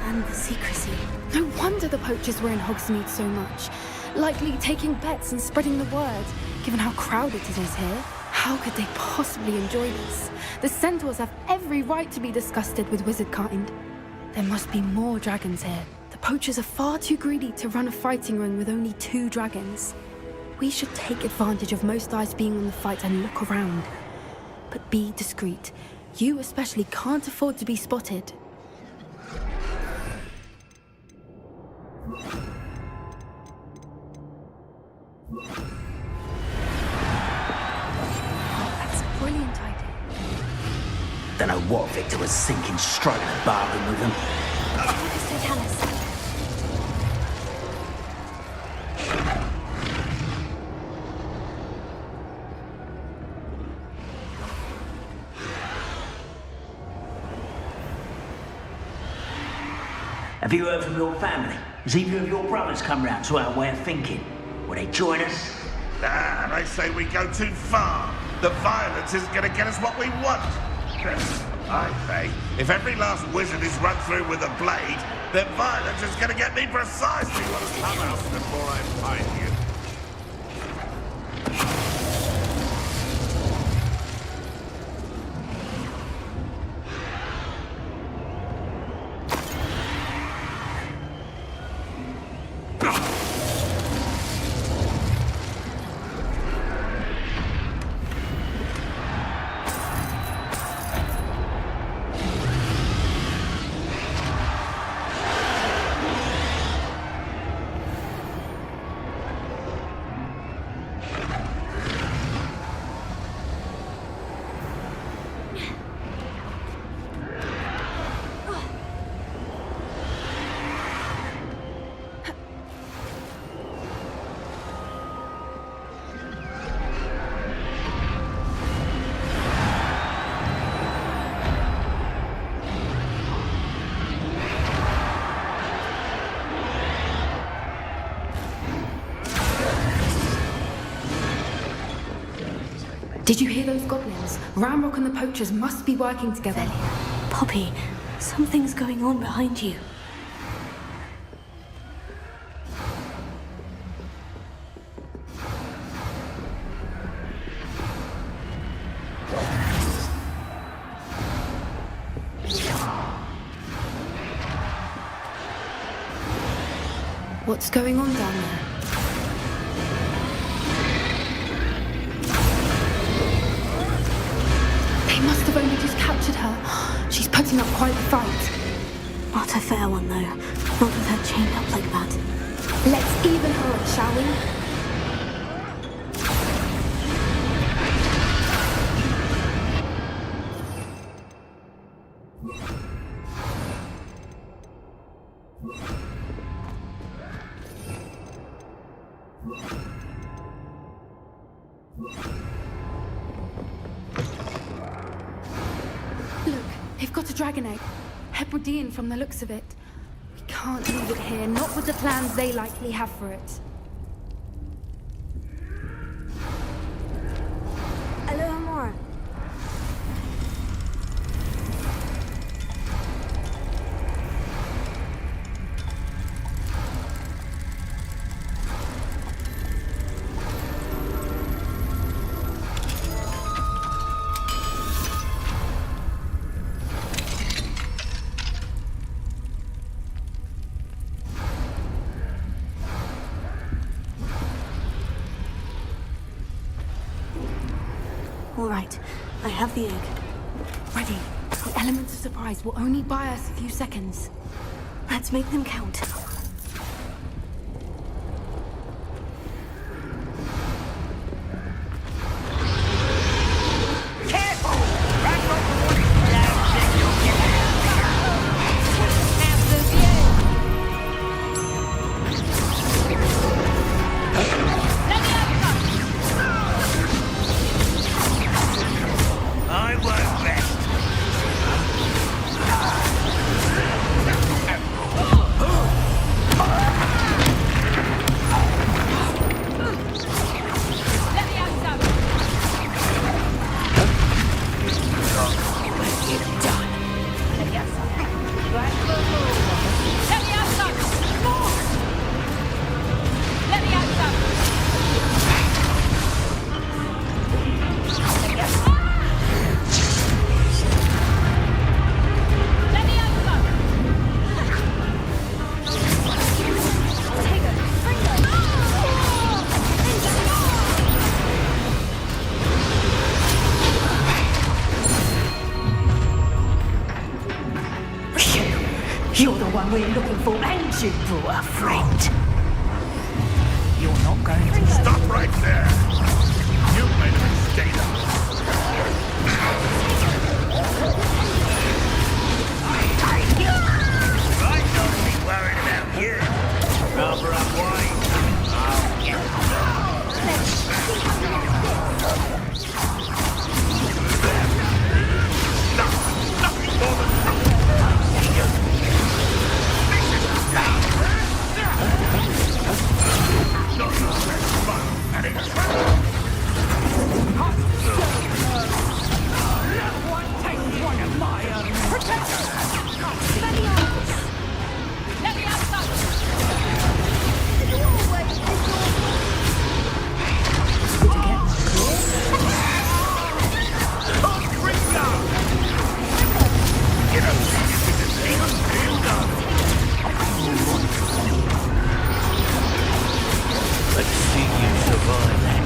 S3: And the secrecy.
S12: No wonder the poachers were in Hogsmeade so much. Likely taking bets and spreading the word, given how crowded it is here. How could they possibly enjoy this? The centaurs have every right to be disgusted with wizard kind. There must be more dragons here. The poachers are far too greedy to run a fighting ring with only 2 dragons. We should take advantage of most eyes being on the fight and look around. But be discreet. You especially can't afford to be spotted. That's a brilliant idea.
S10: Don't know what Victor was thinking, striking a bargain with him.
S3: So tell us.
S10: Have you heard from your family? Has either of your brothers come round to our way of thinking? Will they join us?
S4: Nah, they say we go too far. The violence isn't going to get us what we want. I say, if every last wizard is run through with a blade, then violence is going to get me precisely what has come out before I find you.
S12: Did you hear those goblins? Ramrock and the poachers must be working together.
S3: Poppy, something's going on behind you.
S12: What's going on down there? They must have only just captured her. She's putting up quite the fight.
S3: Not a fair one, though. Not with her chained up like that.
S12: Let's even her up, shall we? Look, they've got a dragon egg. Hebridean from the looks of it. We can't leave it here, not with the plans they likely have for it.
S3: A little more. All right, I have the egg.
S12: Ready. The elements of surprise will only buy us a few seconds.
S3: Let's make them count.
S5: You're the one we're looking for, and you brought a friend. You're not going to...
S4: Stop right there! You made a mistake.
S10: I don't be worried about you. Rubber up wine. I'll get
S4: Nothing more than...
S10: Let's see you survive that.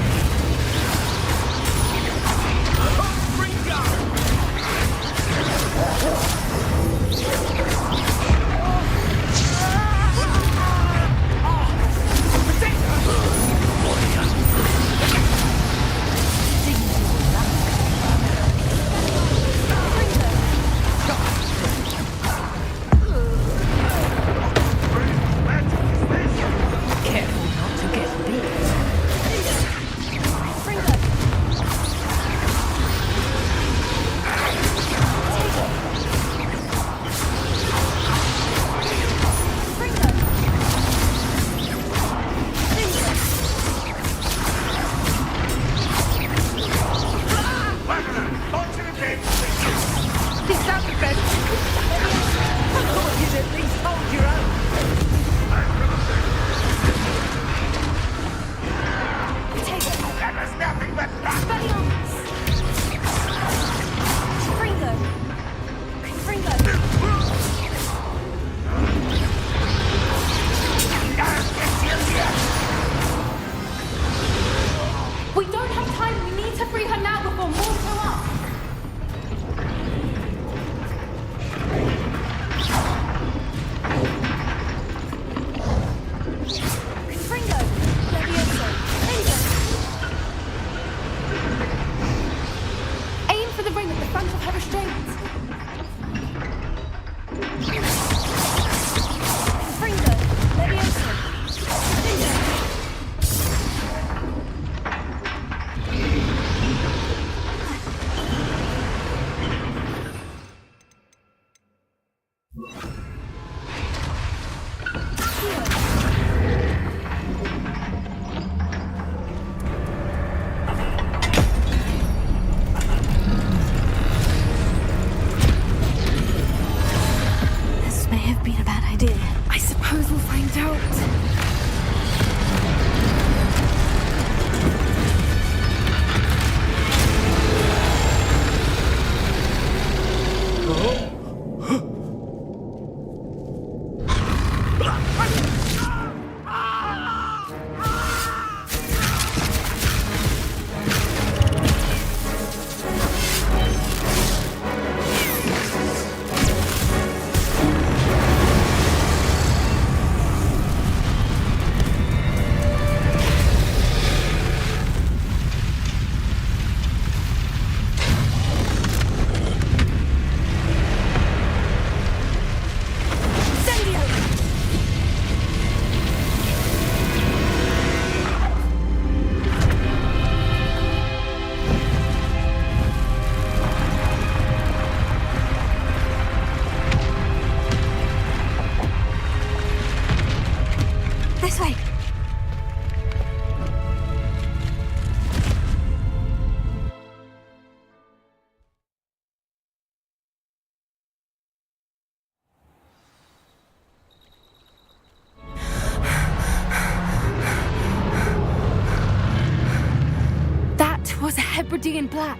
S12: Hebridean black.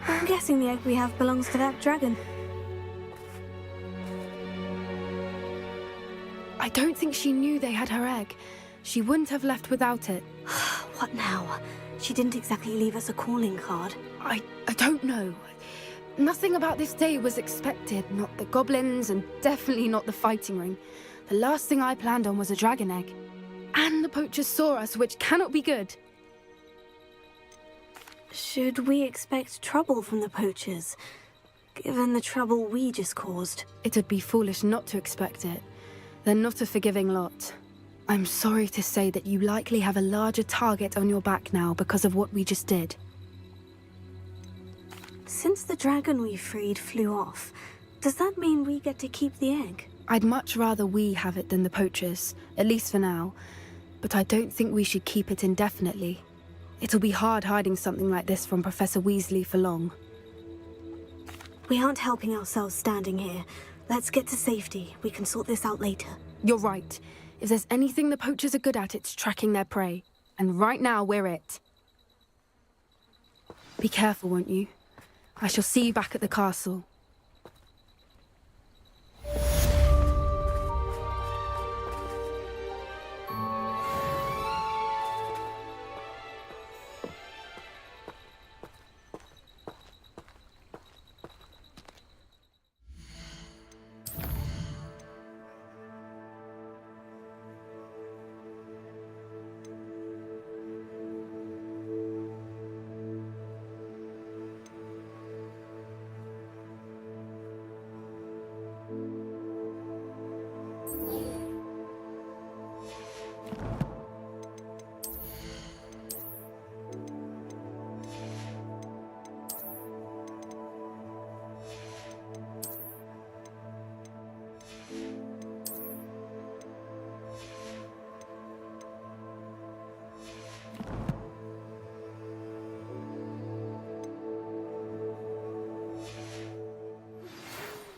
S3: I'm guessing the egg we have belongs to that dragon.
S12: I don't think she knew they had her egg. She wouldn't have left without it.
S3: What now? She didn't exactly leave us a calling card.
S12: I don't know. Nothing about this day was expected. Not the goblins, and definitely not the fighting ring. The last thing I planned on was a dragon egg. And the poachers saw us, which cannot be good.
S3: Should we expect trouble from the poachers, given the trouble we just caused?
S12: It would be foolish not to expect it. They're not a forgiving lot. I'm sorry to say that you likely have a larger target on your back now because of what we just did.
S3: Since the dragon we freed flew off, does that mean we get to keep the egg?
S12: I'd much rather we have it than the poachers, at least for now. But I don't think we should keep it indefinitely. It'll be hard hiding something like this from Professor Weasley for long.
S3: We aren't helping ourselves standing here. Let's get to safety. We can sort this out later.
S12: You're right. If there's anything the poachers are good at, it's tracking their prey. And right now, we're it. Be careful, won't you? I shall see you back at the castle.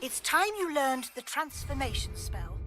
S13: It's time you learned the transformation spell.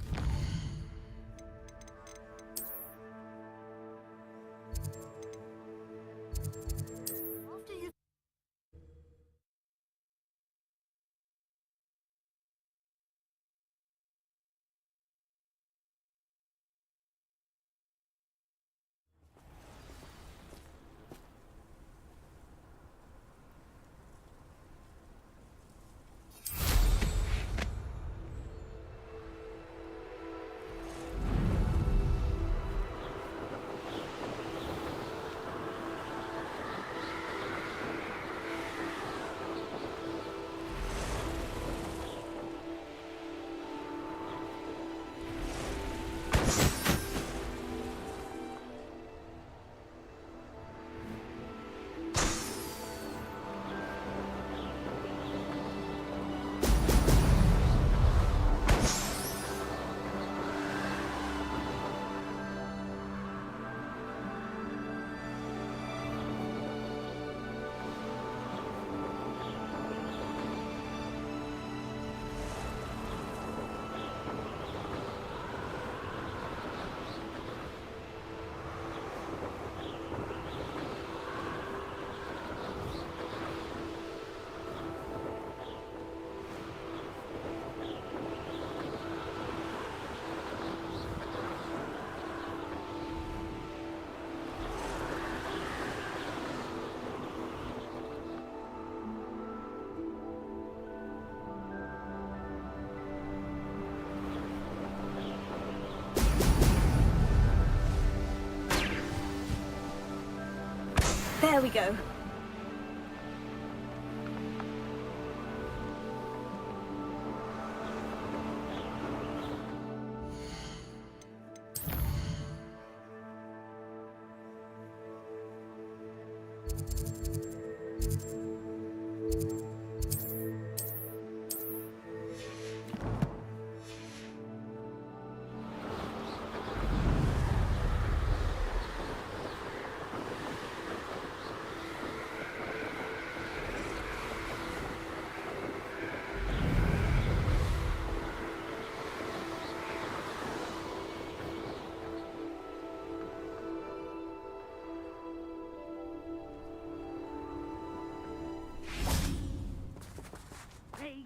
S3: There we go.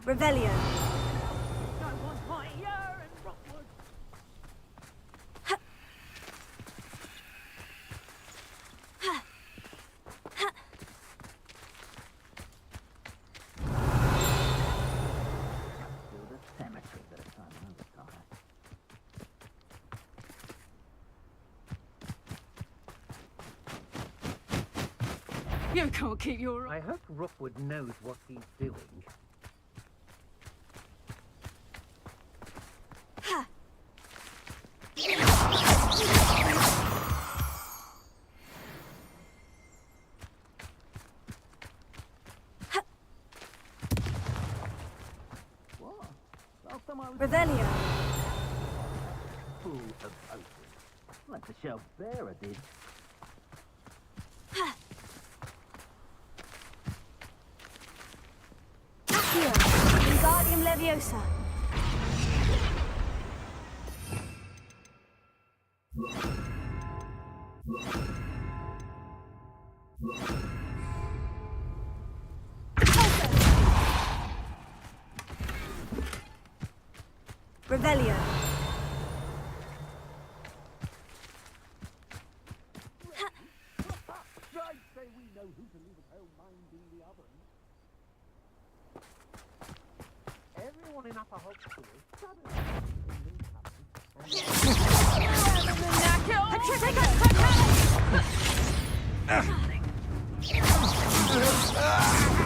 S3: Revelio.
S12: You can't keep your...
S2: I hope Rookwood knows what he's doing.
S3: Revelio.
S2: Full of ocean. Like the shelf bearer did.
S3: Accio. Wingardium Leviosa. Revelio.
S2: Everyone in Upper Hogsfield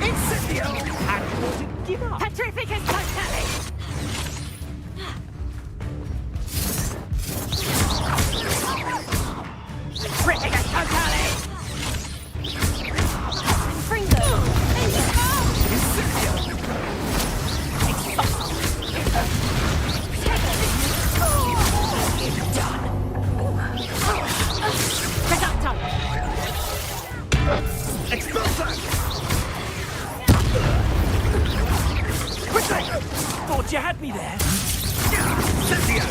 S10: Incendio!
S2: and want to give up.
S5: Petrificus Totale! Petrificus Totale!
S3: Fringo.
S5: Reductum!
S10: Expulsor! Quickly! Thought you had me there. Cynthia!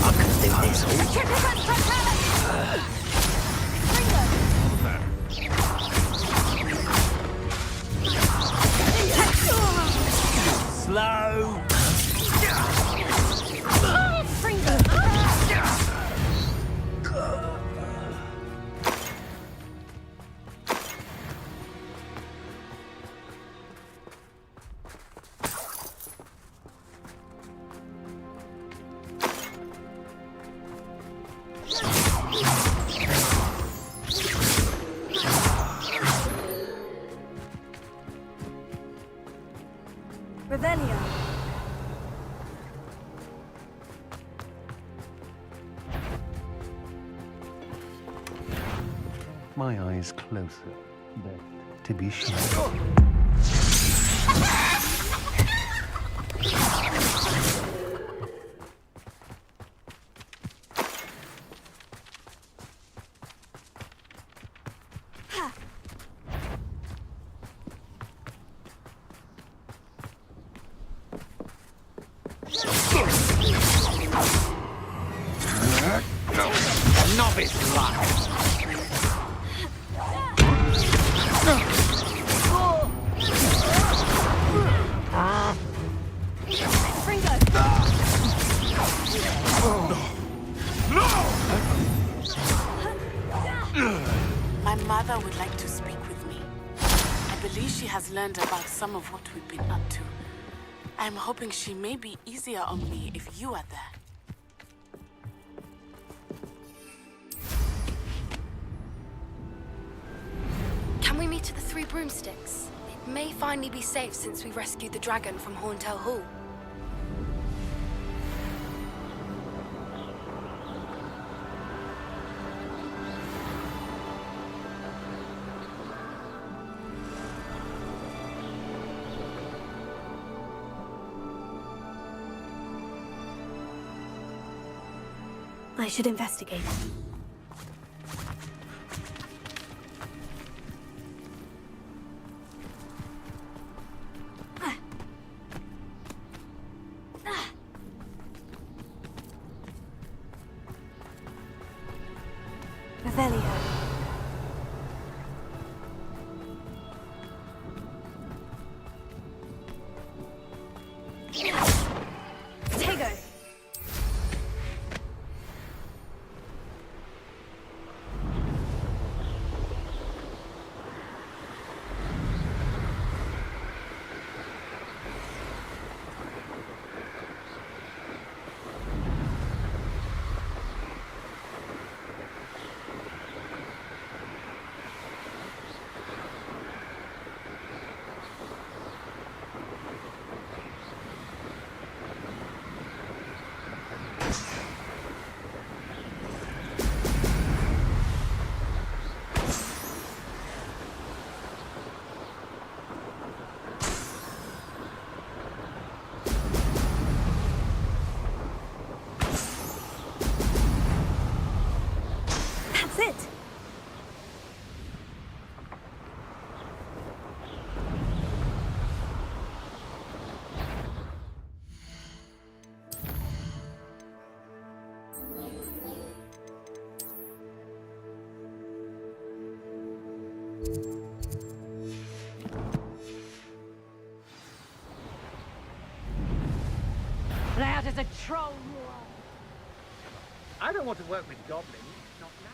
S10: I can do this.
S5: Petrificus Totale!
S10: Slow!
S3: Fringo. Revelio.
S6: My eyes closer, but to be sure.
S10: Novice luck!
S3: Fringo.
S14: My mother would like to speak with me. I believe she has learned about some of what we've been up to. I'm hoping she may be easier on me if you are there.
S12: Can we meet at the Three Broomsticks? It may finally be safe since we rescued the dragon from Horntail Hall.
S3: I should investigate. Revelio. Tego.
S8: Loud as a troll you are. I don't want to work with goblins. Not now.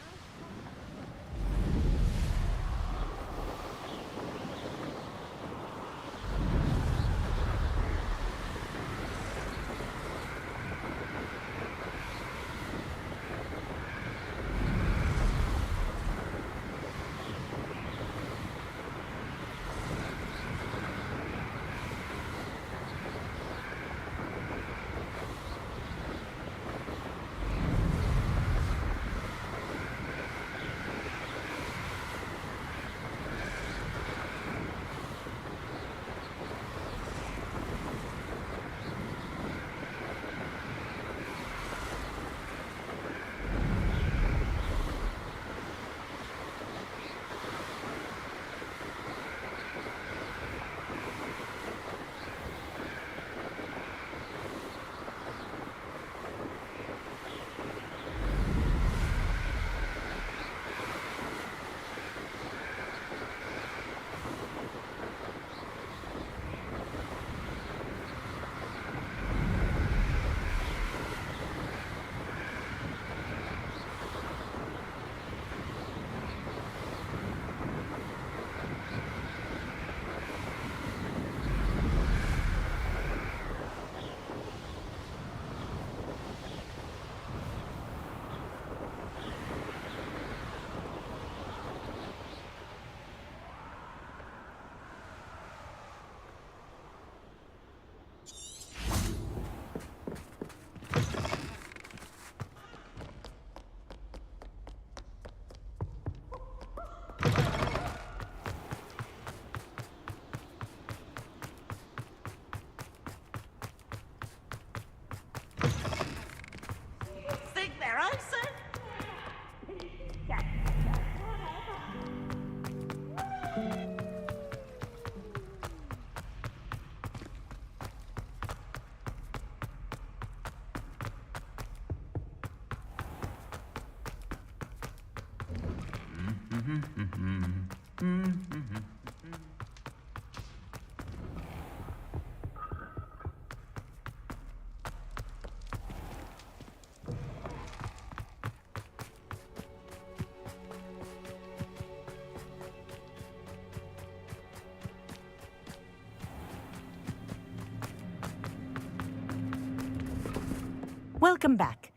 S15: Welcome back.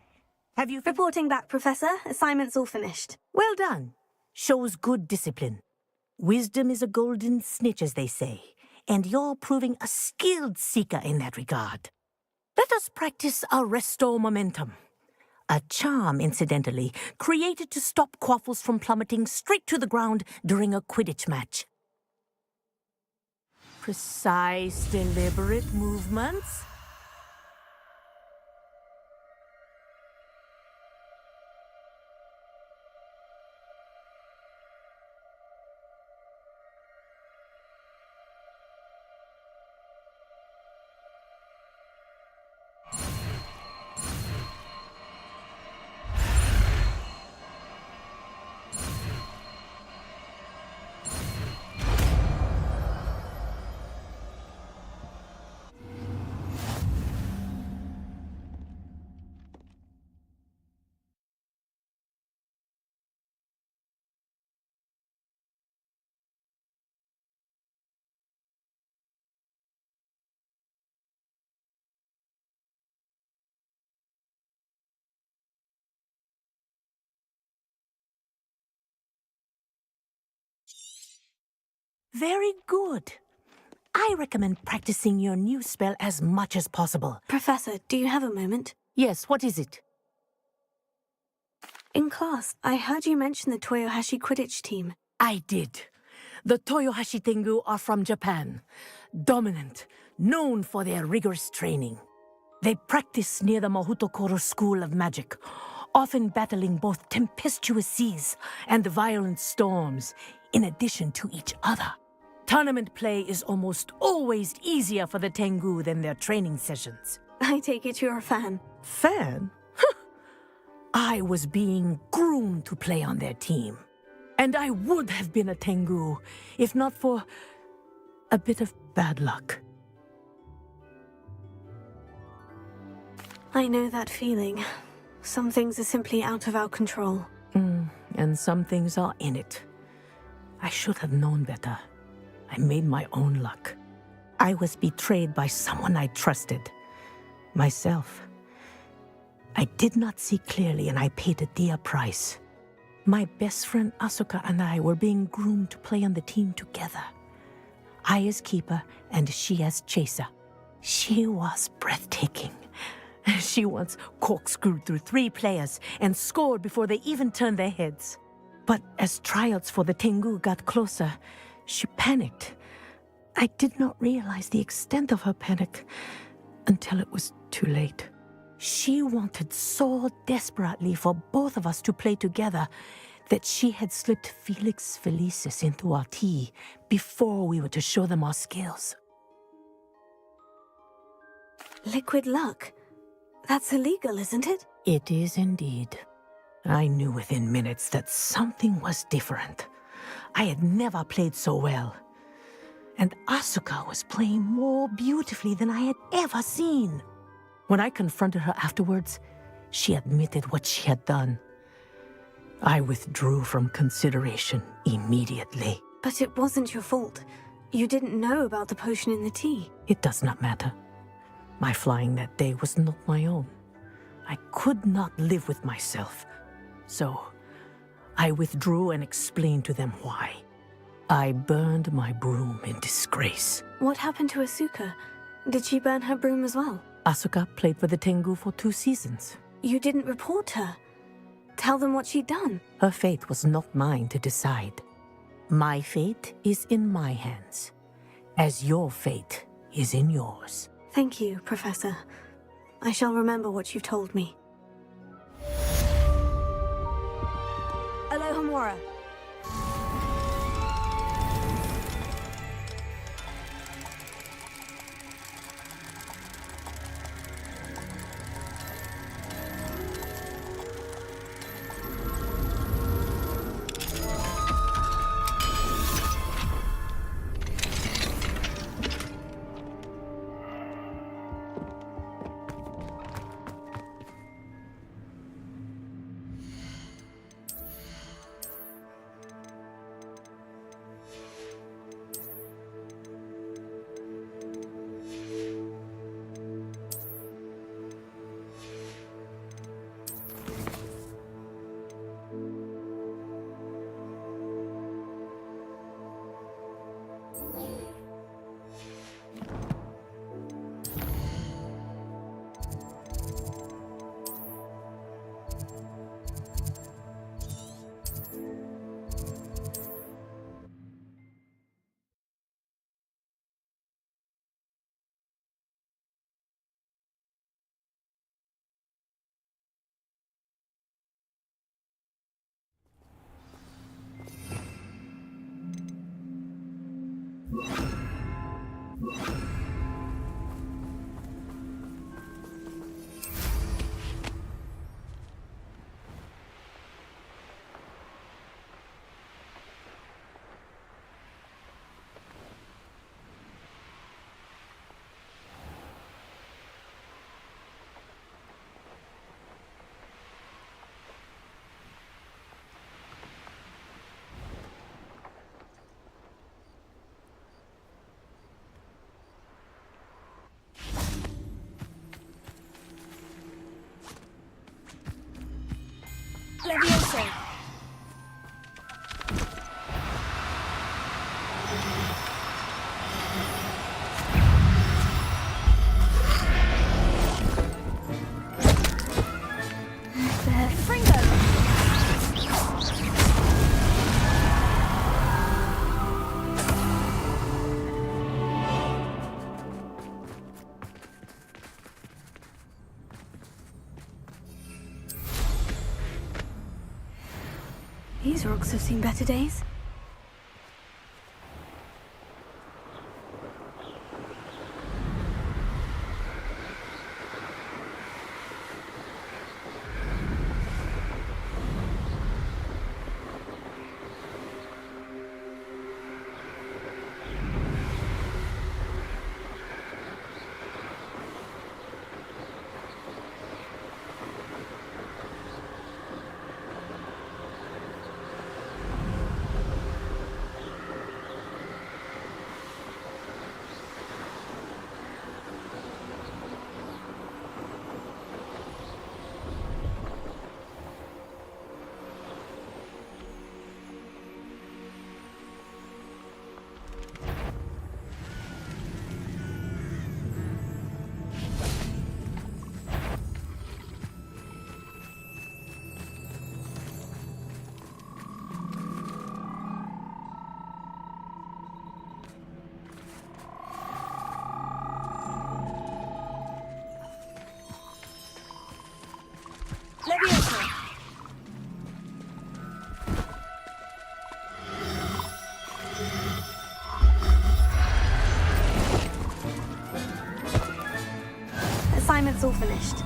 S15: Have you...
S3: Reporting back, Professor. Assignment's all finished.
S15: Well done. Shows good discipline. Wisdom is a golden snitch, as they say, and you're proving a skilled seeker in that regard. Let us practice Arresto Momentum. A charm, incidentally, created to stop quaffles from plummeting straight to the ground during a Quidditch match. Precise, deliberate movements. Very good. I recommend practicing your new spell as much as possible.
S3: Professor, do you have a moment?
S15: Yes, what is it?
S3: In class, I heard you mention the Toyohashi Quidditch team.
S15: I did. The Toyohashi Tengu are from Japan. Dominant, known for their rigorous training. They practice near the Mahutokoro School of Magic, often battling both tempestuous seas and violent storms, in addition to each other. Tournament play is almost always easier for the Tengu than their training sessions.
S3: I take it you're a fan.
S15: Fan? I was being groomed to play on their team. And I would have been a Tengu, if not for a bit of bad luck.
S3: I know that feeling. Some things are simply out of our control.
S15: And some things are in it. I should have known better. I made my own luck. I was betrayed by someone I trusted. Myself. I did not see clearly, and I paid a dear price. My best friend Asuka and I were being groomed to play on the team together. I as keeper, and she as chaser. She was breathtaking. She once corkscrewed through 3 players and scored before they even turned their heads. But as tryouts for the Tengu got closer, she panicked. I did not realize the extent of her panic until it was too late. She wanted so desperately for both of us to play together that she had slipped Felix Felicis into our tea before we were to show them our skills.
S3: Liquid luck? That's illegal, isn't it?
S15: It is indeed. I knew within minutes that something was different. I had never played so well. And Asuka was playing more beautifully than I had ever seen. When I confronted her afterwards, she admitted what she had done. I withdrew from consideration immediately.
S3: But it wasn't your fault. You didn't know about the potion in the tea.
S15: It does not matter. My flying that day was not my own. I could not live with myself. So, I withdrew and explained to them why. I burned my broom in disgrace.
S3: What happened to Asuka? Did she burn her broom as well?
S15: Asuka played for the Tengu for 2 seasons.
S3: You didn't report her. Tell them what she'd done.
S15: Her fate was not mine to decide. My fate is in my hands, as your fate is in yours.
S3: Thank you, Professor. I shall remember what you've told me.
S5: Alohomora. Levioso.
S3: These rocks have seen better days. assignment's all finished.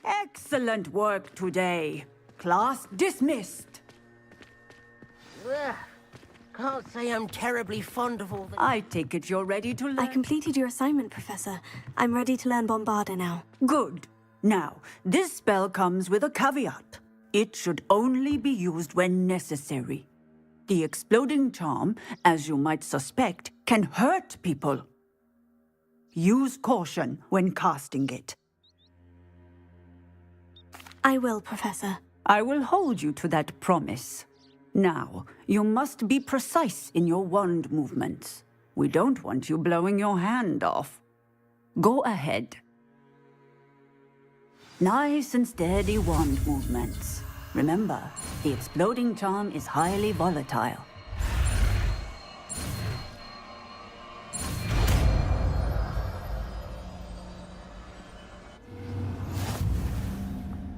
S16: Excellent work today. Class dismissed.
S17: Ugh. Can't say I'm terribly fond of all the...
S16: I take it you're ready to learn.
S3: I completed your assignment, Professor. I'm ready to learn Bombarda now.
S16: Good. Now, this spell comes with a caveat. It should only be used when necessary. The exploding charm, as you might suspect, can hurt people. Use caution when casting it.
S3: I will, Professor.
S16: I will hold you to that promise. Now, you must be precise in your wand movements. We don't want you blowing your hand off. Go ahead. Nice and steady wand movements. Remember, the exploding charm is highly volatile.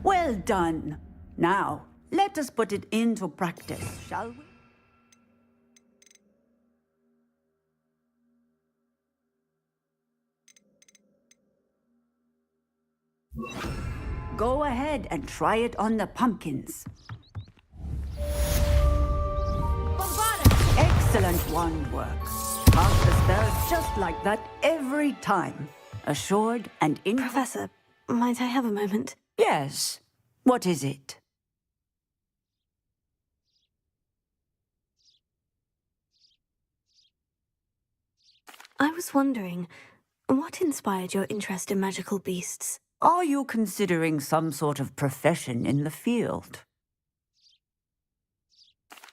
S16: Well done. Now, let us put it into practice, shall we? Go ahead and try it on the pumpkins. Excellent wand work. Cast the spell just like that every time. Assured and in...
S3: Professor, might I have a moment?
S16: Yes. What is it?
S3: I was wondering, what inspired your interest in magical beasts?
S16: Are you considering some sort of profession in the field?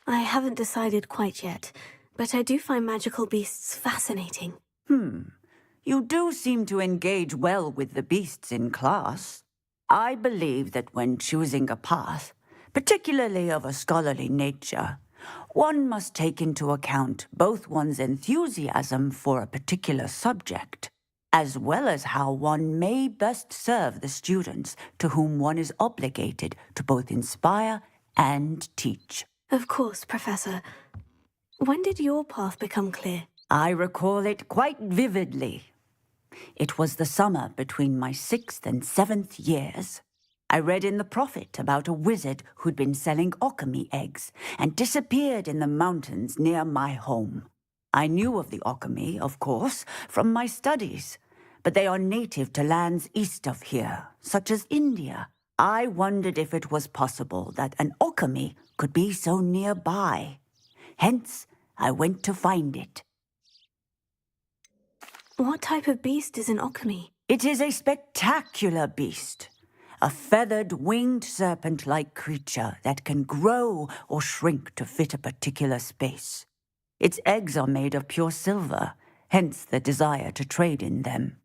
S3: I haven't decided quite yet, but I do find magical beasts fascinating.
S16: You do seem to engage well with the beasts in class. I believe that when choosing a path, particularly of a scholarly nature, one must take into account both one's enthusiasm for a particular subject, as well as how one may best serve the students to whom one is obligated to both inspire and teach.
S3: Of course, Professor. When did your path become clear?
S16: I recall it quite vividly. It was the summer between my 6th and 7th years. I read in the Prophet about a wizard who'd been selling alchemy eggs and disappeared in the mountains near my home. I knew of the alchemy, of course, from my studies, but they are native to lands east of here, such as India. I wondered if it was possible that an alchemy could be so nearby. Hence, I went to find it.
S3: What type of beast is an alchemy?
S16: It is a spectacular beast. A feathered, winged serpent-like creature that can grow or shrink to fit a particular space. Its eggs are made of pure silver, hence the desire to trade in them.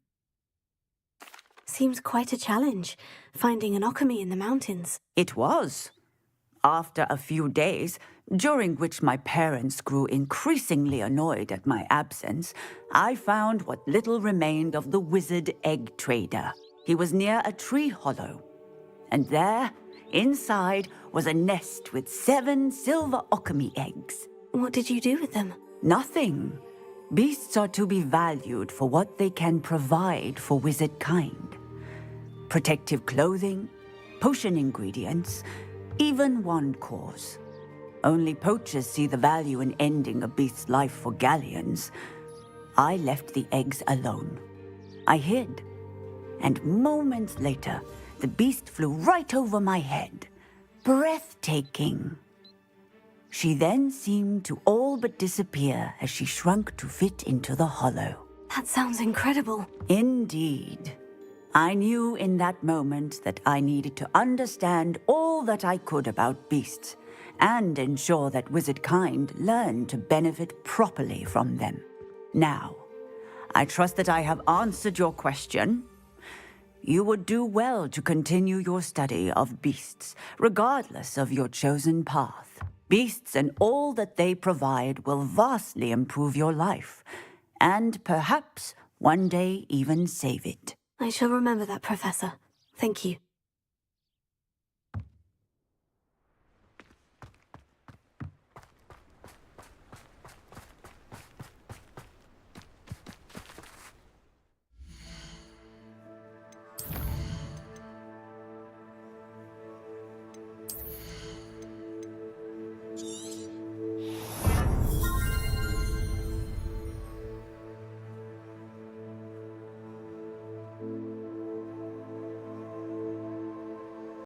S3: Seems quite a challenge, finding an alchemy in the mountains.
S16: It was. After a few days, during which my parents grew increasingly annoyed at my absence, I found what little remained of the wizard egg trader. He was near a tree hollow, and there, inside, was a nest with 7 silver alchemy eggs.
S3: What did you do with them?
S16: Nothing. Beasts are to be valued for what they can provide for wizard kind. Protective clothing, potion ingredients, even wand cores. Only poachers see the value in ending a beast's life for galleons. I left the eggs alone. I hid, and moments later, the beast flew right over my head. Breathtaking. She then seemed to all but disappear as she shrunk to fit into the hollow.
S3: That sounds incredible.
S16: Indeed. I knew in that moment that I needed to understand all that I could about beasts and ensure that wizard kind learned to benefit properly from them. Now, I trust that I have answered your question. You would do well to continue your study of beasts, regardless of your chosen path. Beasts and all that they provide will vastly improve your life, and perhaps one day even save it.
S3: I shall remember that, Professor. Thank you.